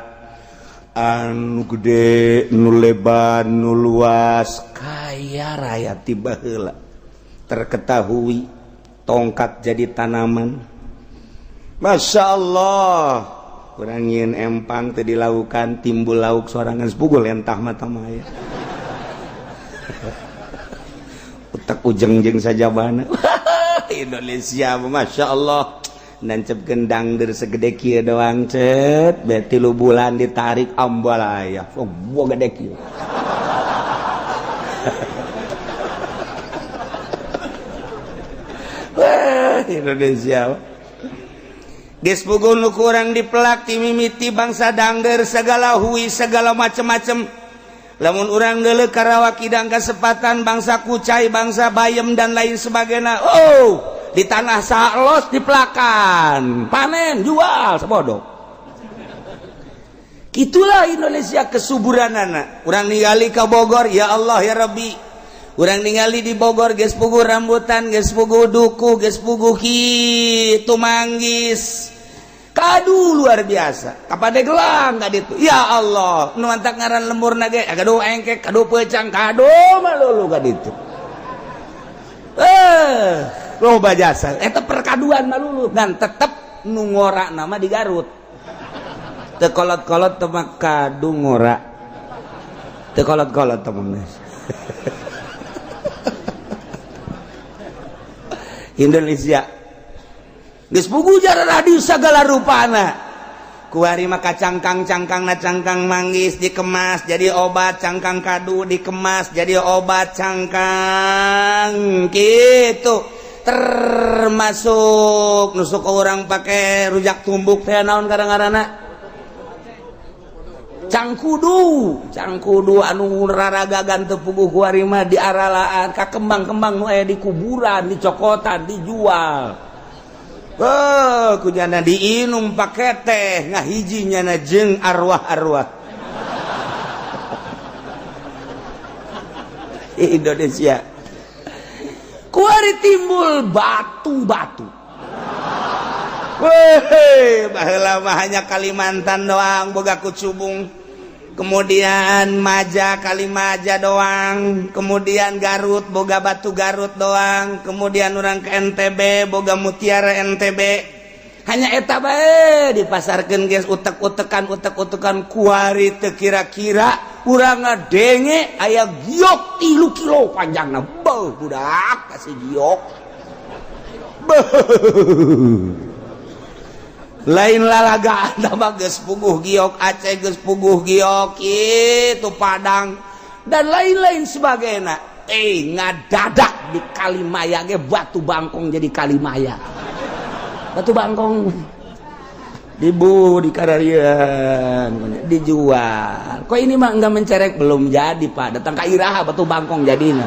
anu gede nu lebar nu luas kaya raya tiba heula terketahui tongkat jadi tanaman Masya Allah kurang yin empang teu dilakukan timbul lauk sorangan sepugul entah mata maya utak ujeng-jeng saja bana Indonesia Masya Allah nancep gendang dari segede kieu doang cet berarti 3 bulan ditarik ambalaya oh gua gede kieu wah Indonesia geus puguh nu kurang dipelak ti mimiti bangsa dangder segala hui segala macem-macem lamun urang geuleuh karawa kidang kasepatan bangsa kucai bangsa bayem dan lain sebagainya oh di tanah salos dipelakan panen jual sebodoh gitulah Indonesia kesuburanana urang ningali ka Bogor ya Allah ya Rabbi urang ningali di Bogor geus puguh rambutan geus puguh duku geus puguh kitu manggis kadu luar biasa kapade gelang ka ditu ya Allah nu antak ngaran lemurna ge kadu engkek kadu peucang kadu malulu ka ditu loba jasa eta perkaduan malulu dan tetep nu ngora nama di Garut teu kolot-kolot teu mah kadu ngora teu kolot-kolot temen Indonesia geus puguh jara radius sagala rupana kuari mah kacangkang-cangkangna cangkang manggis dikemas jadi obat cangkang kadu dikemas jadi obat cangkang gitu termasuk nusuk orang pakai rujak tumbuk teh naon kadang-kadangna cangkudu anu raragagan teu puguh kuari mah diaralaan ka kembang-kembang nu aya di kuburan dicokotan dijual kunyana diinum pake teh ngahijinya na jeung arwah-arwah Indonesia kuari timbul batu-batu weh baheula mah hanya Kalimantan doang boga kucubung kemudian Maja Kalimaja doang kemudian Garut boga batu Garut doang kemudian urang ke NTB boga mutiara NTB hanya eta bae dipasarkeun geus utek-utekan kuari teu kira-kira urang ngadenge aya giok 3 kilo panjangna beuh budak kasih giok lain lalagaan mah geus puguh giok Aceh geus puguh giok itu Padang dan lain-lain sebagainya ngadadak di Kalimaya ge batu bangkong jadi Kalimaya batu bangkong di Kararian dijual. Kok ini mah enggak mencerek, belum jadi Pak, datang ke Iraha Batu Bangkong jadinya.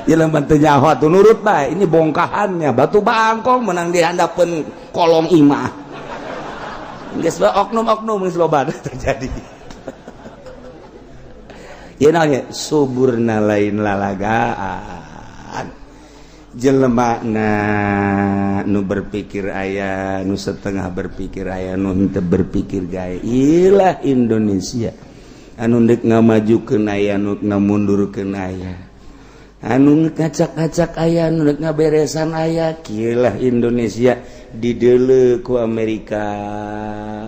Ya lemban teu nyaho tuh nurut bae, ini bongkahannya Batu Bangkong menang dihandapeun kolong imah. Geus oknum-oknum geus loba terjadi. Ya nanya suburna lain lalagaan. Jelema nu berpikir aya, nu setengah berpikir aya, nu henteu berpikir gawe. Ilah Indonesia. Anu deuk ngamajukeun aya, nu ngamundurkeun aya. Anu ngacak-acak aya, anu deuk ngaberesan aya. Kilah Indonesia dideuleu ku Amerika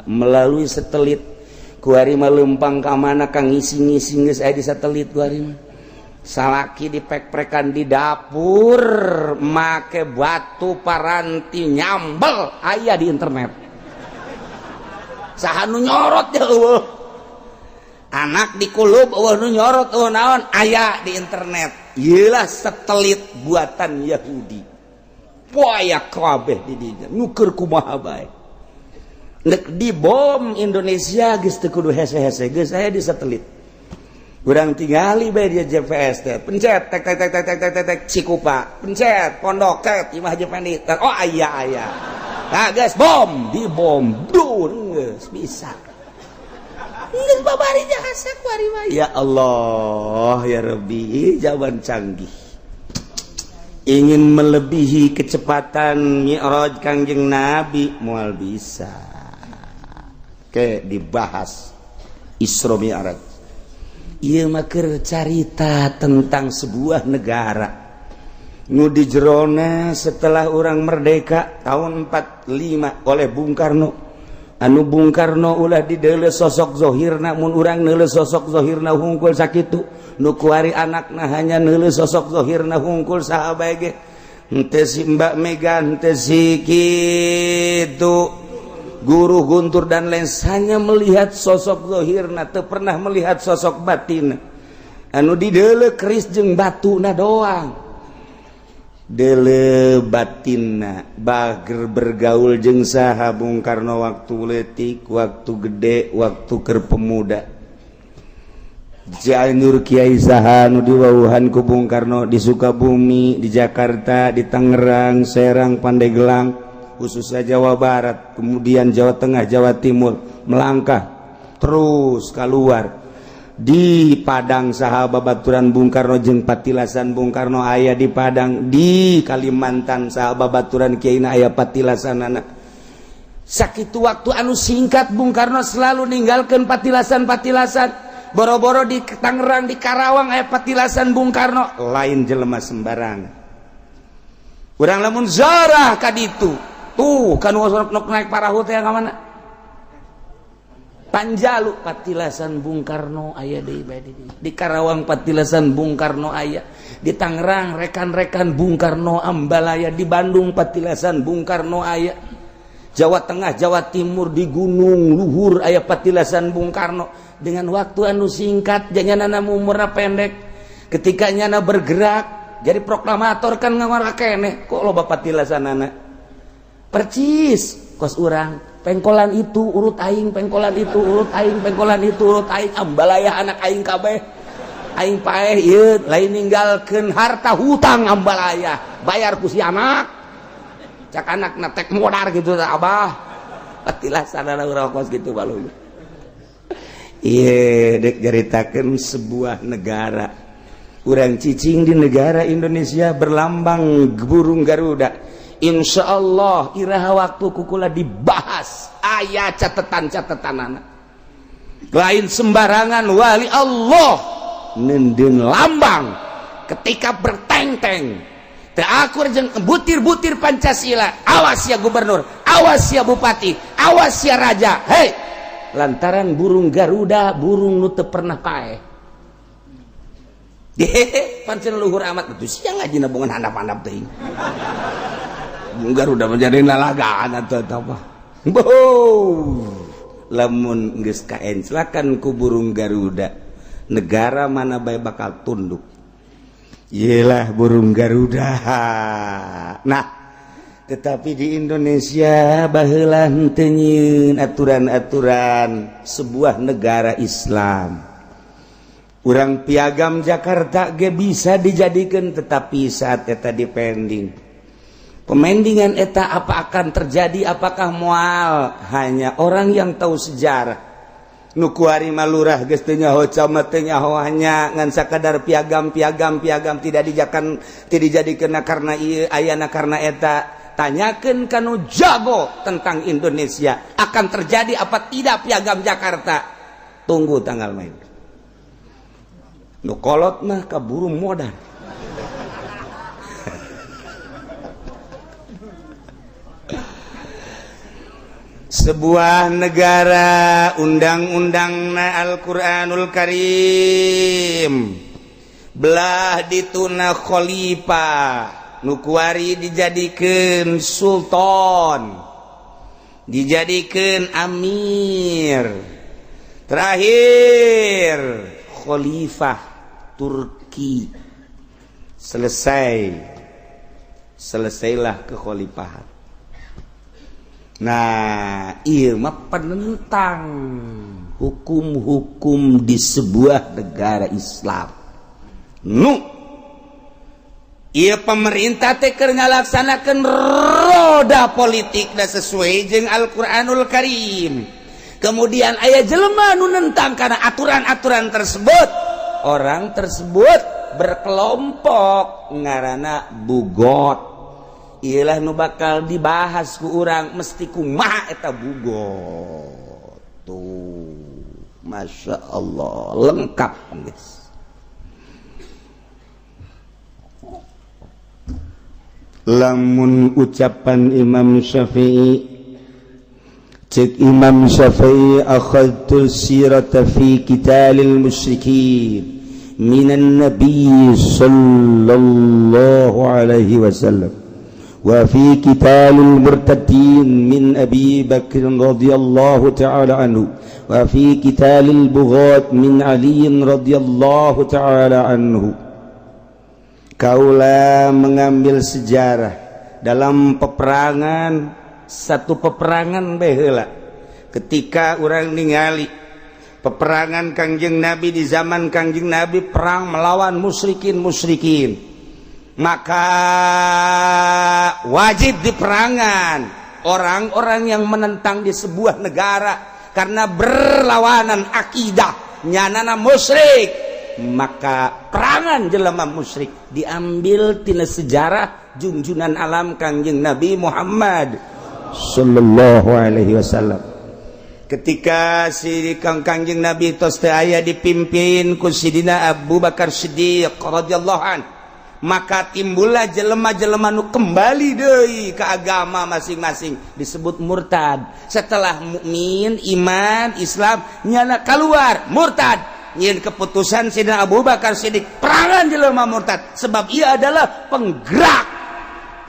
melalui satelit. Ku ari mah lempang ka mana ka ngisi-ngisi geus aya di satelit ku ari mah. Salaki dipek-prekan di dapur make batu paranti nyambel aya di internet. Saha nu nyorot ya eueuh. Anak di kulub eueuh nu nyorot eueuh naon aya di internet. Ieulah satelit buatan Yahudi. Poaya kabeh di dinya. Nu keur kumaha bae. Nek dibom Indonesia geus teu kudu hese-hese, geus aya di satelit. Urang tinggali bae dia GPS teh. Pencet tek tek tek tek tek tek tek Cikupa. Pencet Pondok tek Imah Jependi. Oh aya. Nah guys, bom, dibom. Dur geus bisa. Geus babarinya hasek wari mah. Ya Allah, ya Rabbi, jawaban canggih. Ingin melebihi kecepatan Mi'raj Kangjeng Nabi moal bisa. Oke, dibahas Isra Mi'raj. Ieu mah keur carita tentang sebuah negara nu di jerona setelah orang merdeka tahun 45 oleh Bung Karno. Anu Bung Karno ulah dideuleu sosok zohirna, mun urang neuleuh sosok zohirna hungkul sakitu, nu kuari anakna hanya neuleuh sosok zohirna hungkul saha bae ge. Henteu si Mbak Mega, henteu si kitu Guru Guntur dan lain, hanya melihat sosok zohirna, teu pernah melihat sosok batin. Anu dideuleu keris jeung batuna doang. Deuleu batinna, bager bergaul jeung saha Bung Karno waktu leutik, waktu gede, waktu keur pemuda. Janur kiai saha nu diwauhan ku Bung Karno di Sukabumi, di Jakarta, di Tangerang, Serang, Pandeglang, khususnya Jawa Barat, kemudian Jawa Tengah, Jawa Timur, melangkah terus keluar. Di Padang saha babaturan Bung Karno jeung patilasan Bung Karno aya di Padang. Di Kalimantan saha babaturan kiaina aya patilasanana. Sakitu waktu anu singkat Bung Karno selalu ninggalkeun patilasan-patilasan. Boro-boro di Tangerang, di Karawang aya patilasan Bung Karno, lain jelema sembarangan. Urang lamun zarah ka ditu, tuh kan nok naik parahu teh ka mana? Panjalu patilasan Bung Karno aya di Karawang patilasan Bung Karno aya, di Tangerang rekan-rekan Bung Karno ambalaya, di Bandung patilasan Bung Karno aya, Jawa Tengah, Jawa Timur, di Gunung Luhur aya patilasan Bung Karno. Dengan waktu anu singkat, janganana umurna pendek, ketika nyana bergerak jadi proklamator kan ngamara keneh, kok loba patilasanana percis kos urang. Pengkolan itu urut aing, pengkolan itu urut aing, pengkolan itu urut aing, ambalaya anak aing kabeh. Aing paeh ieu lain ninggalkeun harta hutang ambalaya, bayar ku si anak. Cak anakna tek modar gitu tah Abah. Patilasanana urang kos kitu balu. Ieu dek jaritakeun sebuah negara. Urang cicing di negara Indonesia berlambang burung Garuda. Insyaallah iraha waktu kukula dibahas aya catetan-catetan anak lain sembarangan wali Allah nendun lambang ketika berteng-teng terakur jeung butir-butir Pancasila. Awas ya gubernur, awas ya bupati, awas ya raja, hei, lantaran burung Garuda burung nu teu pernah paeh. Pancen luhur amat betul sia ngajina bungan handap-handap teuing. Garuda menjadi lalagaan atau apa? Lamun geus kaenclakan ku burung Garuda, negara mana bae bakal tunduk. Iyalah burung Garuda. Nah, Tetapi di Indonesia baheula henteu nyieun aturan-aturan sebuah negara Islam. Urang piagam Jakarta ge bisa dijadikan, tetapi saat eta dipending. Pemendingan eta apa akan terjadi, apakah moal hanya orang yang tahu sejarah. Nu kuari malurah geus teu nyaho camat teu nyaho hanya ngan sakadar piagam tidak dijadikeun karena ieu ayana karena eta. Tanyakeun kanu jago tentang Indonesia, akan terjadi apa tidak piagam Jakarta. Tunggu tanggal main. Nu kolot mah kaburu modal. Sebuah negara undang-undangna Al-Qur'anul Karim belah dituna khalifah nu kuari dijadikeun sultan, dijadikeun amir, terakhir khalifah Turki. Selesailah kekhalifahan. Nah, ieu mah penentang hukum-hukum di sebuah negara Islam. Ieu pemerintah teh keur ngalaksanakeun roda politik da sesuai jeung Al-Qur'anul Karim. Kemudian aya jelema nu nentang kana aturan-aturan tersebut. Orang tersebut berkelompok ngaranna bugot. Iyalah nu bakal dibahas ku urang mesti kumaha eta bugot. Tuh, Masya Allah, lengkap guys. Lamun ucapan Imam Syafi'i, cek Imam Syafi'i, akhadtu sirata fi qitalil musyrikin minan nabiy sallallahu alaihi wasallam wa fi qitalil murtadin min Abi Bakr radhiyallahu ta'ala anhu wa fi qitalil bughat min Ali radhiyallahu ta'ala anhu. Kaulah mengambil sejarah dalam peperangan, satu peperangan baheula ketika orang ningali peperangan Kangjeng Nabi di zaman Kangjeng Nabi perang melawan musyrikin, maka wajib diperangan orang-orang yang menentang di sebuah negara karena berlawanan akidah nyanana musyrik. Maka perangan jelema musyrik diambil tina sejarah junjunan alam Kangjeng Nabi Muhammad sallallahu alaihi wasallam. Ketika si Kangjeng Nabi tos teu aya dipimpin ku Sidina Abu Bakar Siddiq radhiyallahu an, maka timbullah jelema-jelema nu kembali deui ke agama masing-masing, disebut murtad. Setelah mukmin, iman, Islam nyana keluar murtad. Nyin keputusan Sidina Abu Bakar Siddiq perangan jelema murtad sebab ia adalah penggerak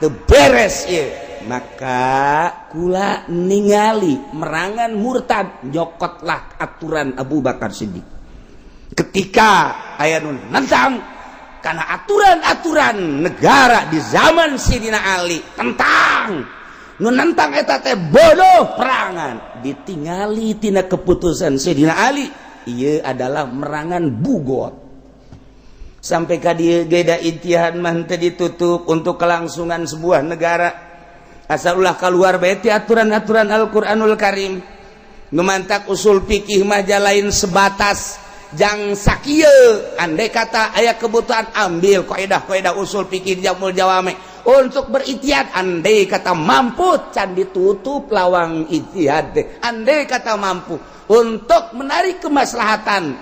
teu beres ieu. Maka kula ningali merangan murtad nyokotlah aturan Abu Bakar Siddiq. Ketika aya nu nentang karena aturan-aturan negara di zaman Sidina Ali tentang nu nentang eta teh bodoh perangan ditingali tina keputusan Sidina Ali. Ieu adalah merangan bugot. Sampai ka dieu geda intihan mah teu ditutup untuk kelangsungan sebuah negara. Asal ulah keluar bae ti aturan-aturan Al-Qur'anul Karim. Nu mantak usul fikih mah lain sebatas jang sakieu. Andai kata aya kebutuhan ambil kaidah-kaidah usul fikih Jamul Jawami untuk berijtihad. Andai kata mampu can ditutup lawang ijtihad teh. Andai kata mampu untuk menarik kemaslahatan,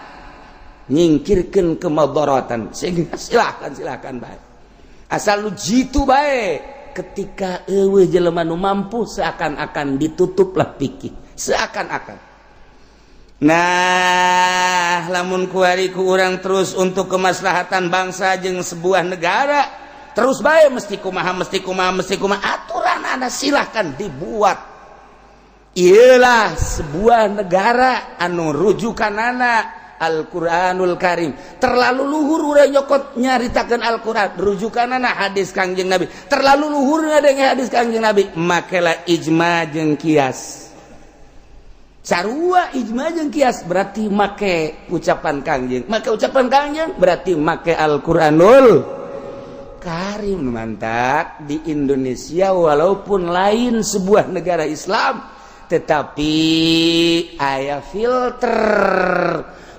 nyingkirkeun kemadharatan, silahkan bae. Asal lu jitu bae. Ketika eueuh jelema nu mampu seakan-akan ditutuplah fikih, seakan-akan. Nah, lamun kuari ku urang terus untuk kemaslahatan bangsa jeung sebuah negara, terus bae mesti kumaha aturan ada silahkan dibuat. Ialah sebuah negara anu rujukanana Al-Quranul Karim terlalu luhur urang nyokot nyaritakeun Al-Quran rujukanana hadis Kangjeng Nabi terlalu luhurna dengan hadis Kangjeng Nabi makelah ijma jeung kias sarua ijma jeung kias berarti make ucapan Kangjeng make ucapan Kangjeng berarti make Al-Quranul Karim mantap di Indonesia walaupun lain sebuah negara Islam tetapi aya filter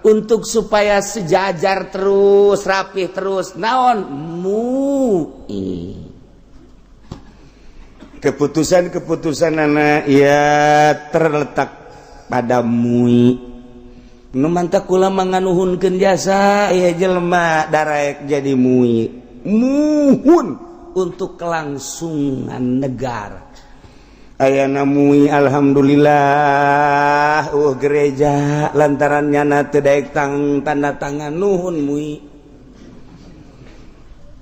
untuk supaya sejajar terus rapih terus naon MUI keputusan anak ya terletak pada MUI nu mantap kula manganuhunkeun jasa ya jelema daraek jadi MUI muhun untuk kelangsungan negara ayana MUI alhamdulillah gereja lantarannya na teu daek tanda tangan nuhun MUI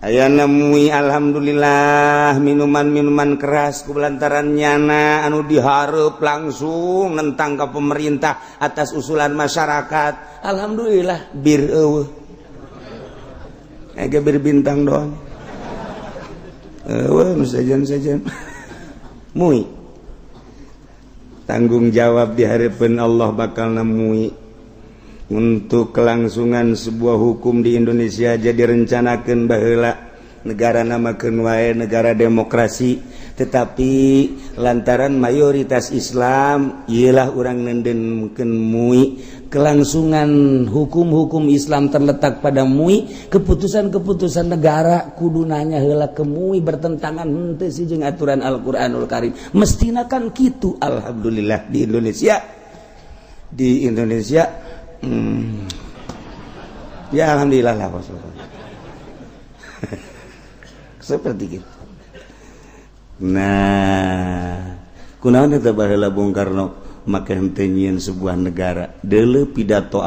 ayana MUI alhamdulillah minuman keras ku lantarannya na anu dihareup langsung nentang ka pemerintah atas usulan masyarakat alhamdulillah bir eueuh ege bir bintang doang eueuh nu sajan MUI tanggung jawab di harapan Allah bakal nemui untuk kelangsungan sebuah hukum di Indonesia jadi rencanakeun baheula negara namakeun wae negara demokrasi tetapi lantaran mayoritas Islam ialah urang nendeunkeun MUI kelangsungan hukum-hukum Islam terletak pada MUI keputusan-keputusan negara kudu nanya heula ke MUI bertentangan henteu si jeung aturan Al-Qur'anul Karim mestina kan kitu alhamdulillah di Indonesia ya alhamdulillah lah seperti itu nah kunaon eta baheula Bung Karno maka henteu nyieun sebuah negara deuleu pidato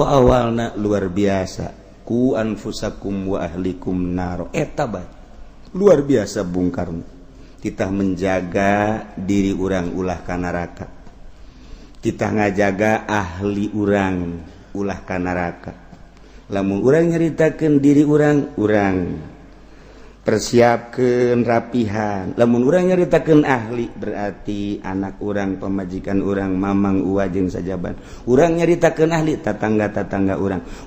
awalna luar biasa ku anfusakum wa ahlikum nar eta bae luar biasa Bung Karno kita menjaga diri urang ulah ka neraka kita ngajaga ahli urang ulah ka neraka lamun urang nyaritakeun diri urang persiapkeun rapihan lamun urang nyaritakeun ahli berarti anak urang pamajikan urang mamang uwa jeung sajaban urang nyaritakeun ahli tatangga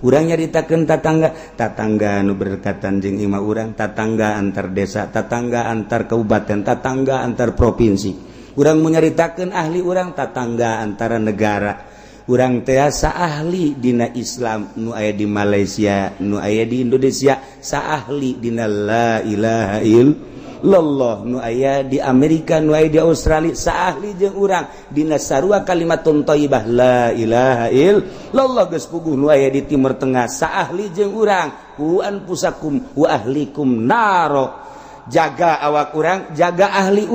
urang nyaritakeun tatangga anu berdekatan jeung imah urang tatangga antar desa tatangga antar kabupaten tatangga antar provinsi urang mun nyaritakeun ahli urang tatangga antara negara urang teh saahli dina Islam nu aya di Malaysia nu aya di Indonesia saahli dina la ilaha illallah nu aya di Amerika nu aya di Australia saahli jeung urang dina sarua kalimatun thayyibah la ilaha illallah geus puguh nu aya di Timur Tengah saahli jeung urang ku anfusakum wa ahlikum naro jaga awak urang jaga ahli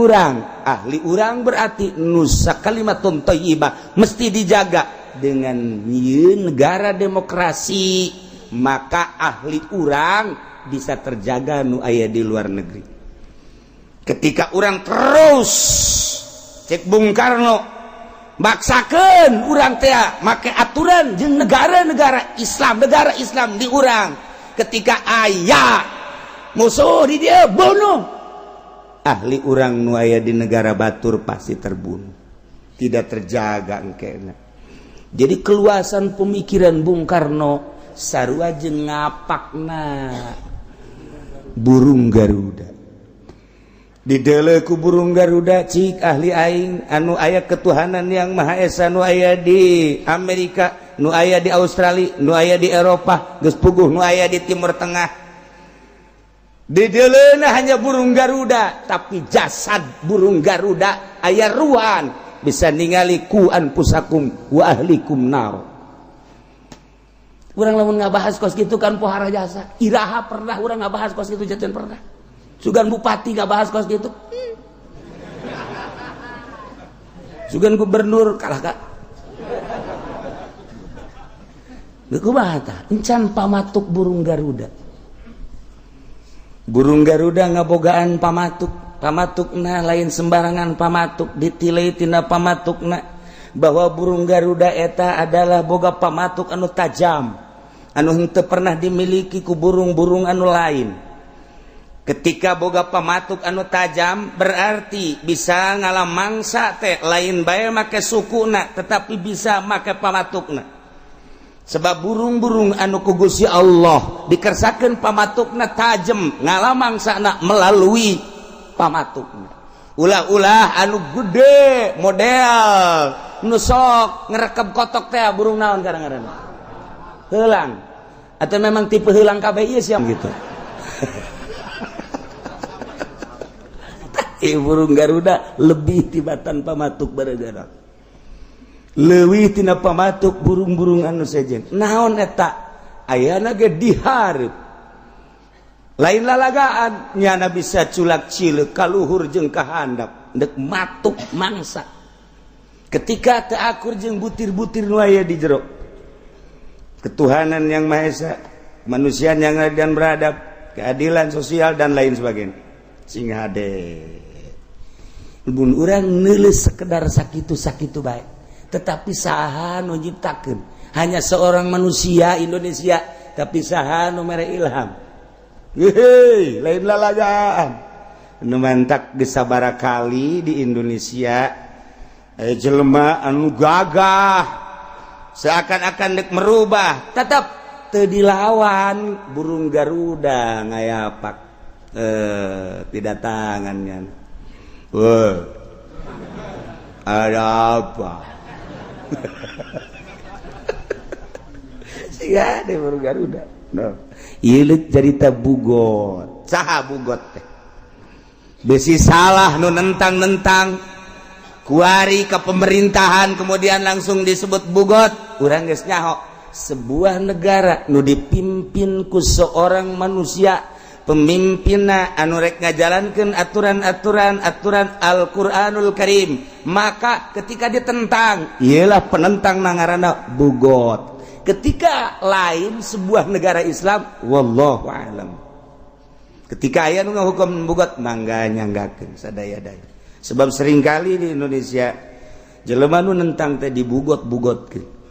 urang berarti nusa kalimatun thayyibah mesti dijaga dengan negara demokrasi maka ahli urang bisa terjaga nu aya di luar negeri ketika urang terus cek Bung Karno maksakeun urang teh make aturan jeung negara Islam di urang ketika aya musuh di dia bunuh ahli urang nu aya di negara batur pasti terbunuh tidak terjaga engkena. Jadi keluasan pemikiran Bung Karno sarua jeung ngapakna burung Garuda dideuleu ku burung Garuda cik ahli aing anu aya ketuhanan yang Maha Esa nu aya di Amerika nu aya di Australia nu aya di Eropa geus puguh nu aya di Timur Tengah dideuleuna hanya burung Garuda tapi jasad burung Garuda aya ruan bisa ningali ku anfusakum wa ahlikum nar. Urang lamun ngabahas kos kitu kan pohara jasa. Iraha pernah urang ngabahas kos kitu jajan pernah. Sugan bupati ngabahas kos kitu. Sugan gubernur kalah ka. Kumaha encan pamatuk burung Garuda. Burung Garuda ngabogaan pamatukna lain sembarangan pamatuk ditilai tina pamatukna bahwa burung Garuda eta adalah boga pamatuk anu tajam anu henteu pernah dimiliki ku burung-burung anu lain. Ketika boga pamatuk anu tajam berarti bisa ngalamangsa teh lain bae make sukuna tetapi bisa make pamatukna. Sebab burung-burung anu ku Gusti Allah dikersakeun pamatukna tajem ngalamangsana melalui pamatukna. Ulah-ulah anu gede model nu sok ngerekep kotok teh burung naon kadang-kadang heulang atau memang tipe heulang kabeh ieu siam gitu. Burung Garuda lebih tibatan pamatuk baregana leuwih tina pamatuk burung-burung anu sejen. Naon eta ayana ge dihareup lain lalagaan nyana bisa culak cileuk kaluhur jeung kahandap deuk matuk mangsa ketika teu akur jeung butir-butir nu aya di jero ketuhanan yang Maha Esa, kemanusiaan yang adil dan beradab, keadilan sosial dan lain sebagainya. Sing hade mun urang neuleus sekedar sakitu-sakitu bae tetapi saha nu nyiptakeun hanya seorang manusia Indonesia tapi saha nu mere ilham. Hei, lain lalagaan nu mantak geus sabaraha kali di Indonesia jelema anu gagah seakan-akan dek merubah tetap teu dilawan burung Garuda ngayapak tidak tangannya. Wah, ada apa? Siga deh burung Garuda. No. Ieu cerita bugot. Saha bugot teh? Besi salah nu nentang-nentang kuari ke pemerintahan kemudian langsung disebut bugot. Urang geus nyaho sebuah negara nu dipimpin ku seorang manusia pemimpinna anu rek ngajalankeun aturan-aturan Al-Qur'anul Karim, maka ketika ditentang ialah penentang ngaranna bugot. Ketika lain sebuah negara Islam wallahu alam ketika aya nu ngahukum bugot mangga nyanggakeun sadaya-daya. Sebab seringkali di Indonesia jelema nu nentang teh dibugot-bugotkeun.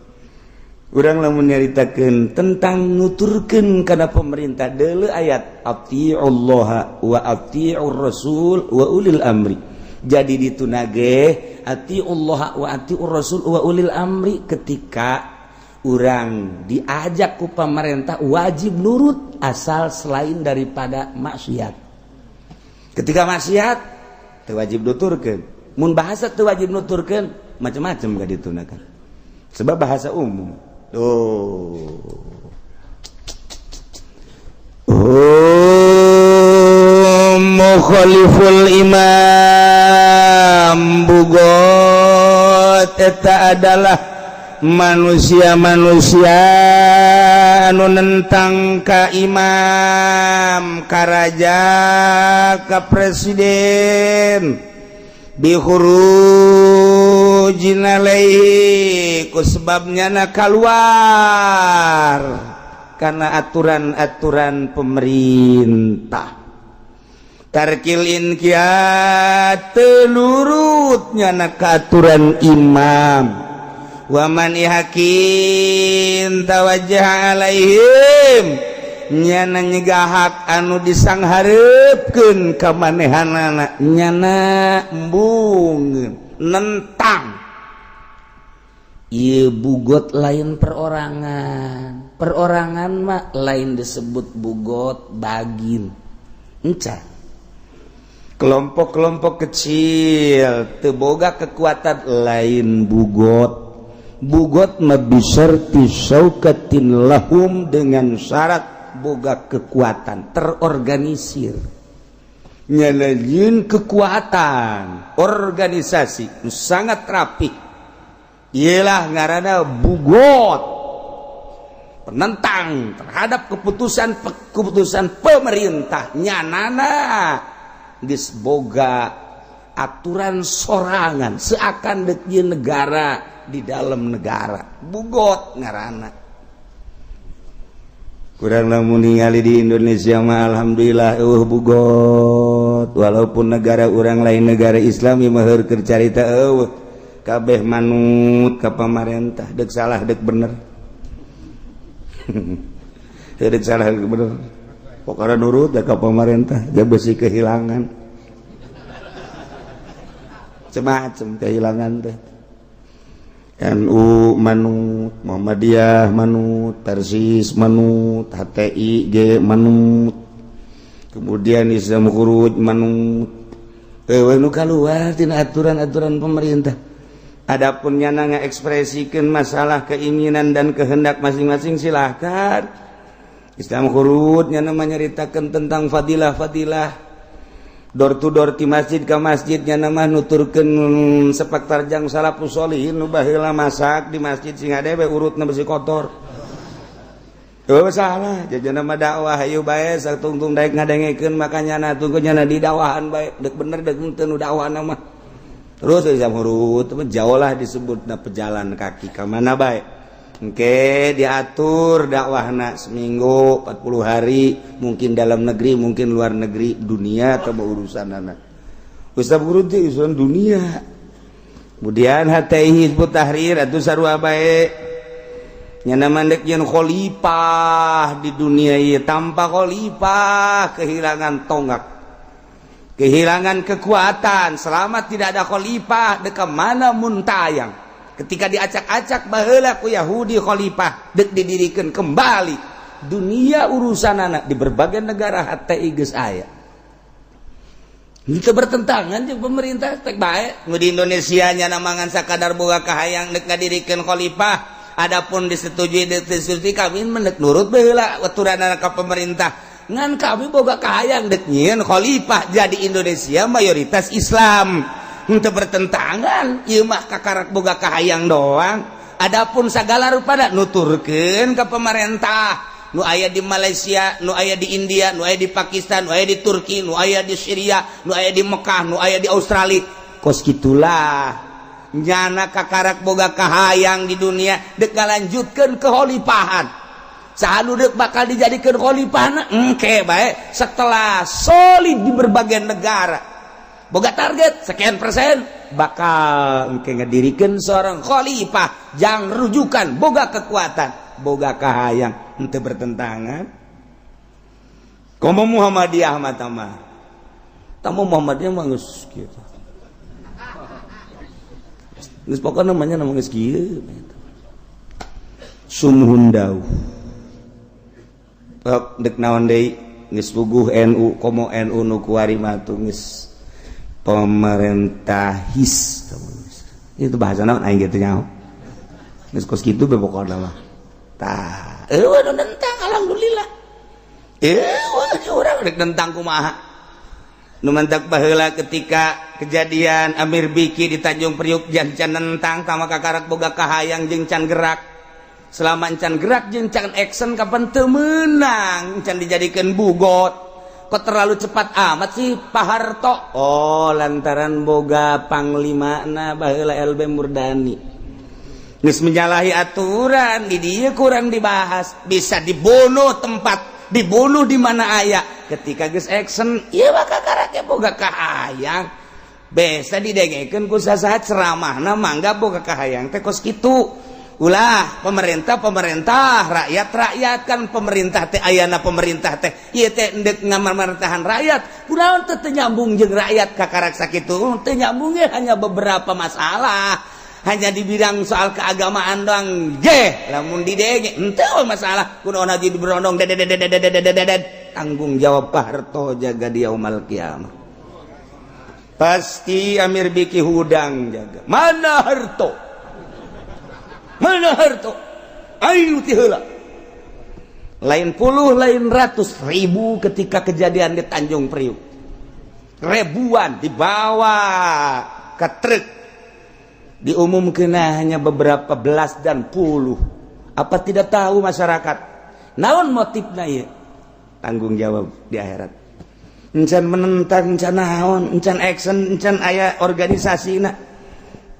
Urang lamun nyaritakeun tentang nuturkeun kana pemerintah deuleu ayat atiullaha wa atiur rasul wa ulil amri. Jadi ditunage atiullaha wa atiur rasul wa ulil amri ketika urang diajak ku pemerintah wajib nurut asal selain daripada maksiat. Ketika maksiat teu wajib nuturkeun. Mun bahasa teu wajib nuturkeun macam-macam ka ditunakan. Sebab bahasa umum. Mukhaliful imam bugot eta adalah manusia-manusia anu nentang ka imam, ka raja, ka presiden bihurujin alaihi ku sebabnya na keluar karena aturan-aturan pemerintah tarkil inqiyat telurutnya na aturan imam wa man ihakin tawajjah alaihim nyana nyegahak anu disangharepkeun ka manehanana nyana embung nentang ieu bugot lain perorangan mah lain disebut bugot bagin encan kelompok-kelompok kecil teu boga kekuatan lain bugot mah bisyarti syaukatin lahum dengan syarat boga kekuatan terorganisir nyalain kekuatan organisasi sangat rapi ialah ngaranna bugot penentang terhadap keputusan pemerintah nyanana geus boga aturan sorangan seakan deuk negara di dalam negara bugot ngaranna. Kurang lamun ningali di Indonesia mah alhamdulillah bugot walaupun negara orang lain negara Islam ieu mah keur carita kabeh manut ka pamarentah dek salah dek bener dek salah dek bener pokoknya nurut ya ka pamarentah gak besi kehilangan macam-macam kehilangan teh NU manut Muhammadiyah manut Persis manut HTI G manut kemudian Islam Khuruj manut nu kaluar tina aturan-aturan pemerintah. Adapun nyana ngaekspresikan masalah keinginan dan kehendak masing-masing silahkan. Islam Khuruj nyana menyeritakan tentang fadilah-fadilah door to door di masjid ke masjid nyana mah nuturkeun sepak tarjang salafus sholihin nu baheula masak di masjid sing adewe urutna besi kotor. Salah jajana mah dakwah hayu bae satungtung daek ngadengekeun makanya na tunggu nyana di dakwahan bae dek bener dek teu nu dakwahna mah. Terus Islam Khuruj jauh lah disebutna pejalan kaki ka mana bae. Engke diatur dakwahna seminggu 40 hari mungkin dalam negeri mungkin luar negeri dunia atau urusanana. Ustaz Khuruj teh urusan dunia. Kemudian HTI Hizbut Tahrir atuh sarua bae nyana mandek yen khalifah di dunia ieu tanpa khalifah kehilangan tonggak. Kehilangan kekuatan selama tidak ada khalifah dek mana muntayang ketika diacak-acak baheula ku Yahudi khalifah dek didirikan kembali dunia urusan anak di berbagai negara HTI geus aya itu bertentangan jeung pemerintah tek bae nu di Indonesia nya namangan sakadar boga kahayang dek ngadirikeun khalifah adapun disetujui dek disetujui kawin mendek nurut baheula aturanna ka pemerintah ngan kami boga kahayang dek nyieun khalifah jadi Indonesia mayoritas Islam henteu bertentangan ieu mah kakarak boga kahayang doang adapun sagala rupana nuturkeun ka pemerintah nu aya di Malaysia nu aya di India nu aya di Pakistan nu aya di Turki nu aya di Syria nu aya di Mekah nu aya di Australia kos kitulah nyana kakarak boga kahayang di dunia dek ngalanjutkeun kekhalifahan sahanu dek bakal dijadikan khalifahna engke bae setelah solid di berbagai negara boga target sekian persen bakal engke ngadirikan seorang khalifah jang rujukan boga kekuatan boga kahayang henteu bertentangan komo Muhammadiyah mah tamah tamu Muhammadiyah mah geus kieu geus pokona namanya geus kieu sumhundau dek naon deui geus puguh NU komo NU nu kuari mah tuh geus pemerintahis itu bahasa naon aing kitu nyaho geus kos kitu be pokona mah tah eueuh nu nentang alhamdulillah eueuh urang rek nentang kumaha nu mantak baheula ketika kejadian Amir Biki di Tanjung Priuk jan can nentang ka kakarak boga kahayang jeung can gerak selama encan gerak jeung can action kapan teu meunang encan dijadikeun bugot kok terlalu cepat amat sih Pak Harto oh lantaran boga panglimana baheula LB Murdani geus menyalahi aturan di dieu kurang dibahas bisa dibunuh tempat dibunuh di mana aya ketika geus action ieu mah kakarake boga kahayang besa didengekeun ku sasaha ceramahna mangga boga kahayang teh kos kitu ulah pemerintah rakyat kan pemerintah teh ayana pemerintah teh ieu teh endek ngamartahan rakyat kunaon teh nyambung jeung rakyat kakarak sakitu teh nyambung hanya beberapa masalah hanya di bidang soal keagamaan doang lamun didenge henteu masalah kunaon haji diberondong tanggung jawab Pak Harto jaga di yaumul kiamah pasti Amir Biki hudang jaga mana Harto ayo ti heula lain puluh lain ratus ribu ketika kejadian di Tanjung Priuk ribuan dibawa ke truk diumumkeun hanya beberapa belas dan puluh apa tidak tahu masyarakat naon motifna ieu tanggung jawab di akhirat encan menentang encan naon encan action encan aya organisasina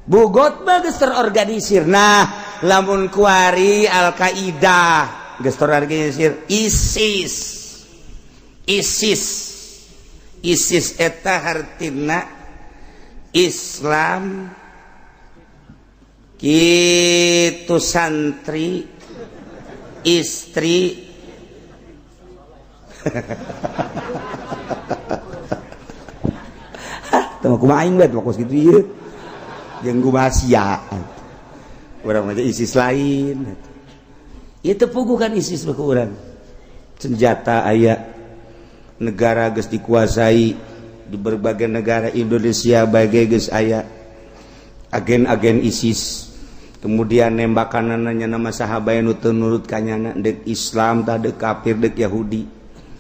bugot mah geus terorganisir nah lamun kuari Al-Qaeda geus terorganisir ISIS eta hartina Islam kitu santri istri teu kumaha aing bet fokus kitu ieu jeung kumaha sia urang mah ISIS lain ieu teu puguh kan ISIS mah ku urang senjata aya negara geus dikuasai di berbagai negara Indonesia bagai geus aya agen-agen ISIS kemudian nembakanana nama sahabat nu teu nurut kanyana dek Islam tah dek kafir dek Yahudi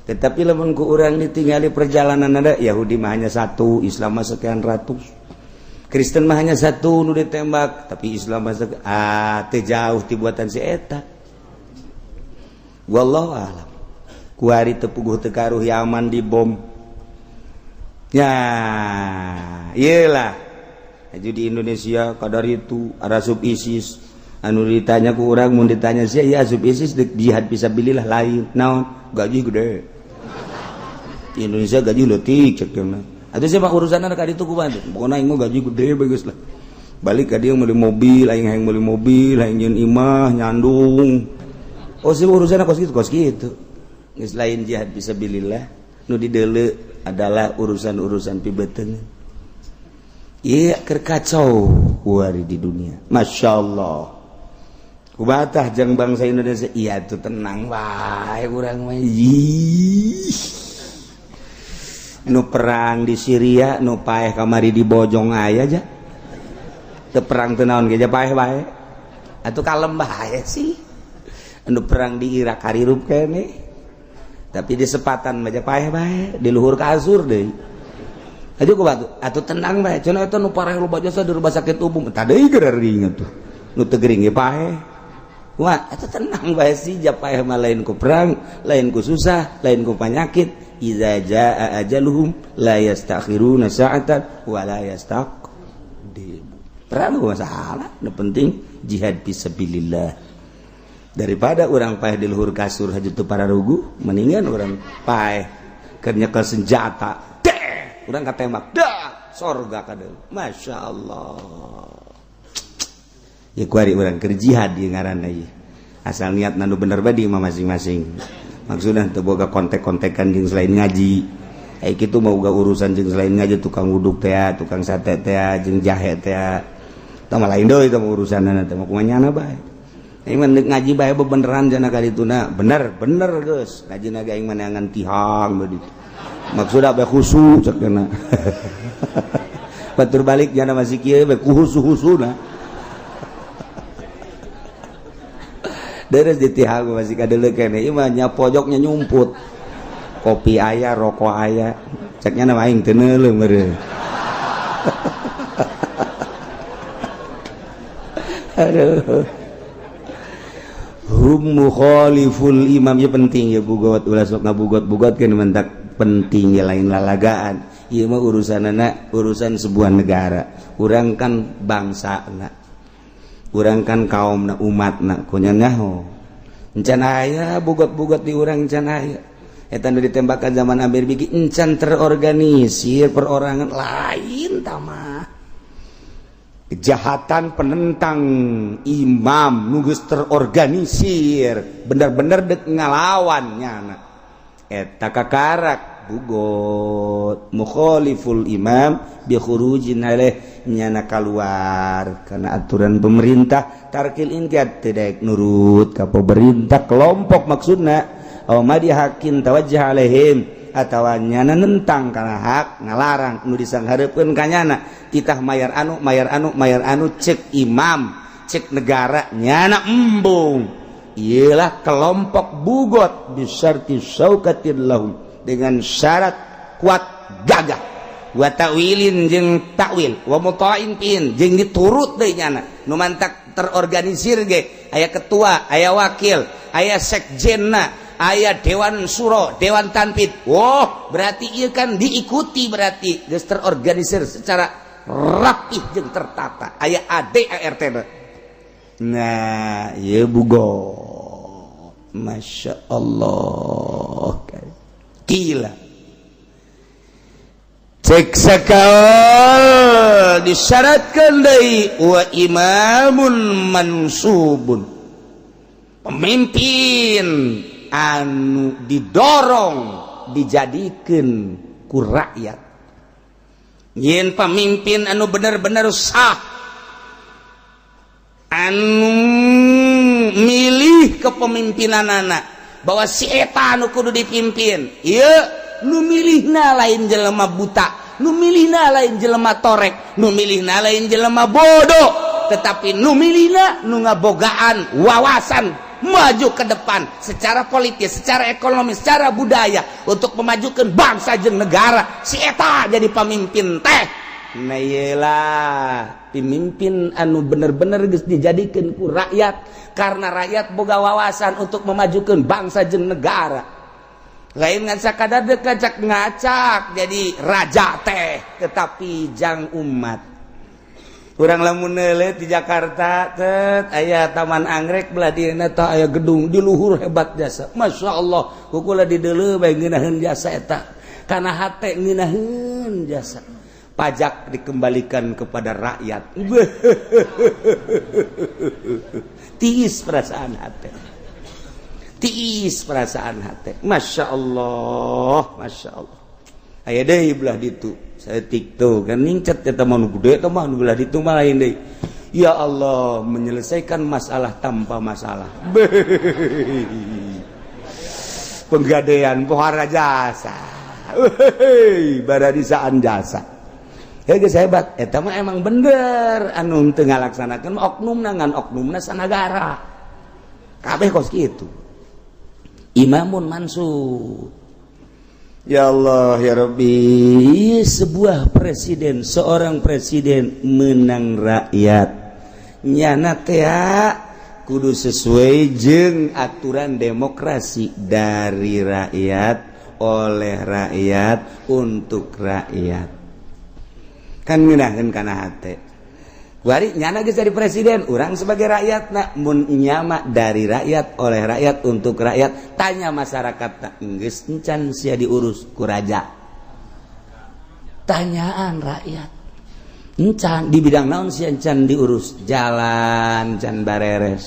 tetapi lamun ku urang ditingali perjalanan ada Yahudi mah hanya satu Islam mah sekian ratus Kristen mah hanya satu nu ditembak tapi Islam mah teu jauh ti buatan si eta wallahu a'lam ku ari teu puguh teu karuh Yaman dibom ya iyalah aju di Indonesia kadar itu arasub ISIS anu ditanya ku urang mun ditanya sia ya asub ISIS dek jihad fisabilillah lain naon gaji gede di Indonesia gaji leutik cek mah atuh sia mah urusanna ka ditu kumaha pokona aing mah gaji gede bagus lah balik ka dieu meuli mobil aing hayang meuli mobil aing nyeun imah nyandung oh sia urusanna kos kitu geus lain jihad fisabilillah nu dideuleu adalah urusan-urusan pibeteung iya kerkacau kuari di dunia Masya Allah kubatah jang bangsa Indonesia iya tuh tenang wae urang mah nu perang di Syria nu paeh kamari di bojong aya aja teu perang teu naon ge paeh wae atuh kalem bae sih nu perang di Irak harirup kene tapi di sepatan mah paeh bae di luhur kasur deui aja ku batu atuh tenang bae cenah eta nu parah loba jasa di rumah sakit umum tah deui geuring atuh nu teu geuring ge paeh wah atuh tenang bae sih ja paeh mah lain ku perang lain ku susah lain ku panyakit iza jaa ajaluhum la yastakhiruna sa'atan wa la yastaqdim perang ku masalah nu penting jihad fisabilillah daripada urang paeh di luhur kasur haju teu pararugu mendingan urang paeh keur nyekel senjata urang katembak dah sorga kadeu Masya Allah ya kuari urang keur jihad ieu ngaranna ieu asal niatna nu bener bae di masing-masing maksudna teu boga kontek-kontekan jeung selain ngaji ai kitu mah uga urusan jeung selain ngaji tukang wuduk teh tukang sate teh jeung jahe teh tah mah lain deui tah urusanna teh mah kumanyana bae aing mah ngaji bae bebeneran cenah ka dituna bener geus ngajina ge aing mah neangan tihang bae ditu maksudnya be khusu cekna batur balik jana masih kieu be khusu-khusuna deres ditihang masih kadeuleu keneh ieu mah nya pojoknya nyumput kopi aya rokok aya ceknya mah aing teu neuleuh meureun aduh hum mukhaliful imam ya penting ya bugot ulah sok ngabugot-bugot kan mentak pentingnya lain lalagaan ieu mah urusanana urusan sebuah negara urang kan bangsana urang kan kaumna umatna kunya nyaho encan aya bugot-bugot di urang encan aya eta nu ditembakan zaman Amir bigi encan terorganisir perorangan lain tamah kejahatan penentang imam nu geus terorganisir bener-bener dek ngalawan nyana eta kakarak bugot mukhaliful imam bi khurujin alaih nyana keluar karena aturan pemerintah tarkil inqiyad tidak nurut ka pemerintah kelompok maksudna aw madi hakin tawajjah alaihim atawa nyana nentang kana hak ngalarang nu disanghareupeun ka nyana titah mayar anu cek imam cek negara nyana embung ialah kelompok bugot bisyarti syaukatin lahum dengan syarat kuat gagah wa ta'wilin jeung takwil wa muta'in pin jeung diturut deui nyana nu mantak terorganisir ge aya ketua aya wakil aya sekjenna aya dewan suro dewan tanfid berarti ieu kan diikuti berarti geus terorganisir secara rapih jeung tertata aya ADART nah ieu bugot Masya Allah gila cek sakaol disyaratkan deui wa imamun mansubun, pemimpin anu didorong dijadikeun ku rakyat. Yen pemimpin anu bener-bener sah, anu milih kepemimpinanana bahwa si eta anu kudu dipimpin, ieu nu milihna lain jelema buta, nu milihna lain jelema torek, nu milihna lain jelema bodoh, tetapi nu milihna nu ngabogaan wawasan maju ke depan secara politis, secara ekonomi, secara budaya untuk memajukan bangsa jeung negara. Si eta jadi pemimpin teh. Nah iyalah pemimpin anu bener-bener geus dijadikeun ku rakyat karena rakyat boga wawasan untuk memajukan bangsa jeung negara. Lain ngan sakadar dekajak ngacak jadi raja teh, tetapi jang umat. Urang lamun neuleuh di Jakarta teh aya taman anggrek belah dieuna teh aya gedung di luhur hebat jasa. Masyaallah, kukula di deuleu bae ngeunaheun jasa eta. Kana hate ngeunaheun jasa. Pajak dikembalikan kepada rakyat. Tiis perasaan hate. Tiis perasaan hate. Masyaallah, masyaallah. Aya deui belah ditu. Saya TikTok kan ningcet eta mah nu gede eta mah nu belah ditu mah lain deui. Ya Allah, menyelesaikan masalah tanpa masalah. Penggadean pohara jasa. Baradisaan jasa. Ya geus hebat, eta mah emang bener anu teu ngalaksanakeun oknumna ngan oknumna sanagara. Kabeh kos kitu. Imamun mansub. Ya Allah ya Rabbi, sebuah presiden, seorang presiden menang rakyat nyana teh kudu sesuai jeung aturan demokrasi dari rakyat, oleh rakyat, untuk rakyat. Kan ngeunaheun kana hate. Wari nyana geus jadi presiden, urang sebagai rakyatna mun nyama dari rakyat, oleh rakyat, untuk rakyat. Tanya masyarakat geus encan sia diurus ku raja. Tanyaan rakyat. Encan di bidang naon sia encan diurus? Jalan can bareres.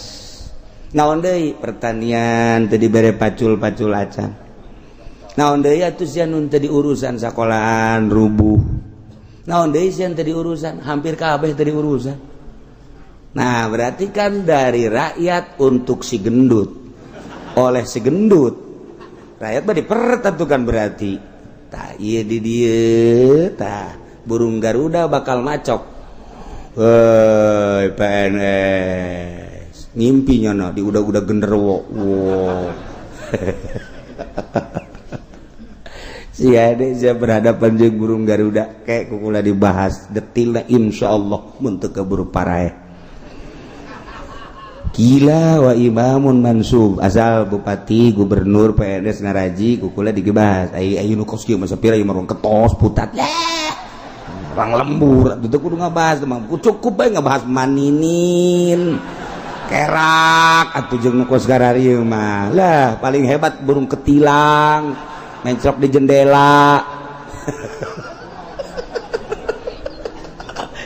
Naon deui? Pertanian teu dibere pacul-pacul acan. Naon deui atuh sia nun teu diurusan sakolahan rubuh. Naon deui sia teu diurusan, hampir kabeh teu diurusan. Nah, berarti kan dari rakyat untuk si gendut, oleh si gendut. Rakyat mah dipertentukan berarti. Tah ieu di dieu tah burung Garuda bakal macok. Heuy PNS. Ngimpi nyono di udah genderuwo. Wow. Si ade saya berhadapan jeung burung Garuda kayak kukula dibahas detilna insyaallah mun teu keburu parae. Gila wa imamun mansub, asal bupati, gubernur, PNS ngaraji kukula dibahas. Ayo nu kos kieu mah sapira ieu mah ketos putat. Orang lembur atuh kudu ngabahas mah cukup bae ngabahas maninin. Kerak atuh jeung nu kos gararieu mah. Lah paling hebat burung ketilang. Mencrok di jendela.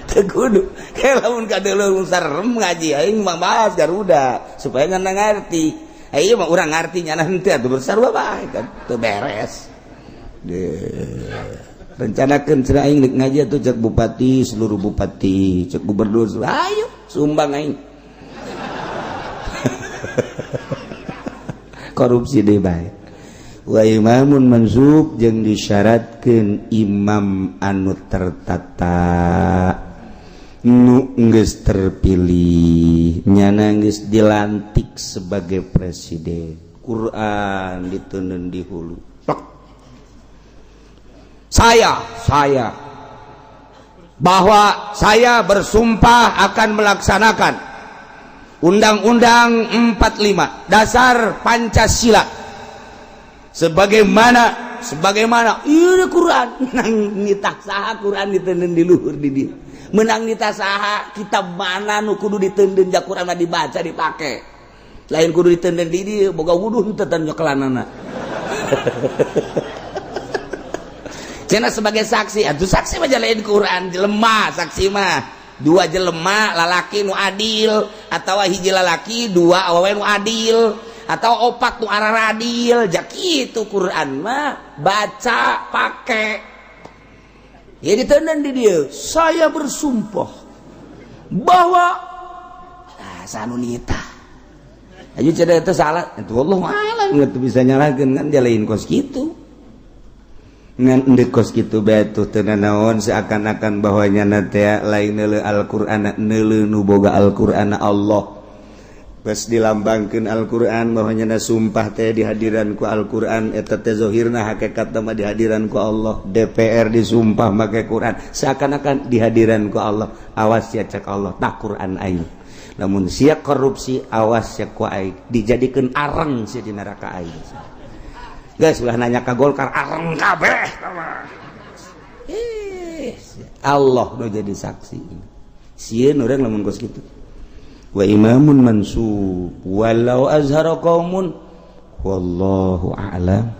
Tekudu kayak lamun kadeuleuh sarem ngaji aing mah bahas Garuda supaya ngana ngarti. Ieu mah urang ngarti nya henteu atuh bersarua bae kan teu beres. Rencanakeun cenah aing deuk ngaji atuh cek bupati, seluruh bupati, cek gubernur. Ayo sumbang aing. Korupsi deui bae. Wa imamun mansub jeung disyaratkeun imam anu tertata nu geus terpilih nyana geus dilantik sebagai presiden. Quran diteundeun di hulu. Saya bahwa saya bersumpah akan melaksanakan Undang-Undang 45 Dasar Pancasila sebagaimana ieu Quran menang nitah saha Quran diteundeun di luhur di dieu menang nitah saha kitab mana nu kudu diteundeun ja Quran dibaca dipake lain kudu diteundeun di dieu boga wuduh henteu tan nyokelanana cenah sebagai saksi atuh saksi mah jalain Quran jelema saksi mah dua jelema lalaki nu adil atawa hiji lalaki dua awewe nu adil atau opat nu arah adil jak kitu Quran mah baca pake ya diteunan di dia saya bersumpah bahwa sanunita ayo cenah itu salah itu Allah alam nggak bisa nyalakeun kan jalain kos kitu ngan endek kos kitu batu teu naon seakan-akan bahwanya teh lain neuleuh Al-Qur'an neuleuh nu boga Al-Qur'an Allah pas dilambangkeun Al-Qur'an bahwanya sumpah teh di hadiran ku Al-Qur'an eta teh zahirna hakikatna mah di hadiran ku Allah DPR disumpah make Qur'an seakan-akan di hadiran ku Allah awas ya cek Allah tak Qur'an aing lamun sia korupsi awas ya ku aing dijadikeun areng sia di neraka aing guys ulah nanya ka Golkar areng kabeh Allah udah jadi saksi sieun urang lamun kos kitu wa imamun mansub walau azhara qaumun wallahu a'lam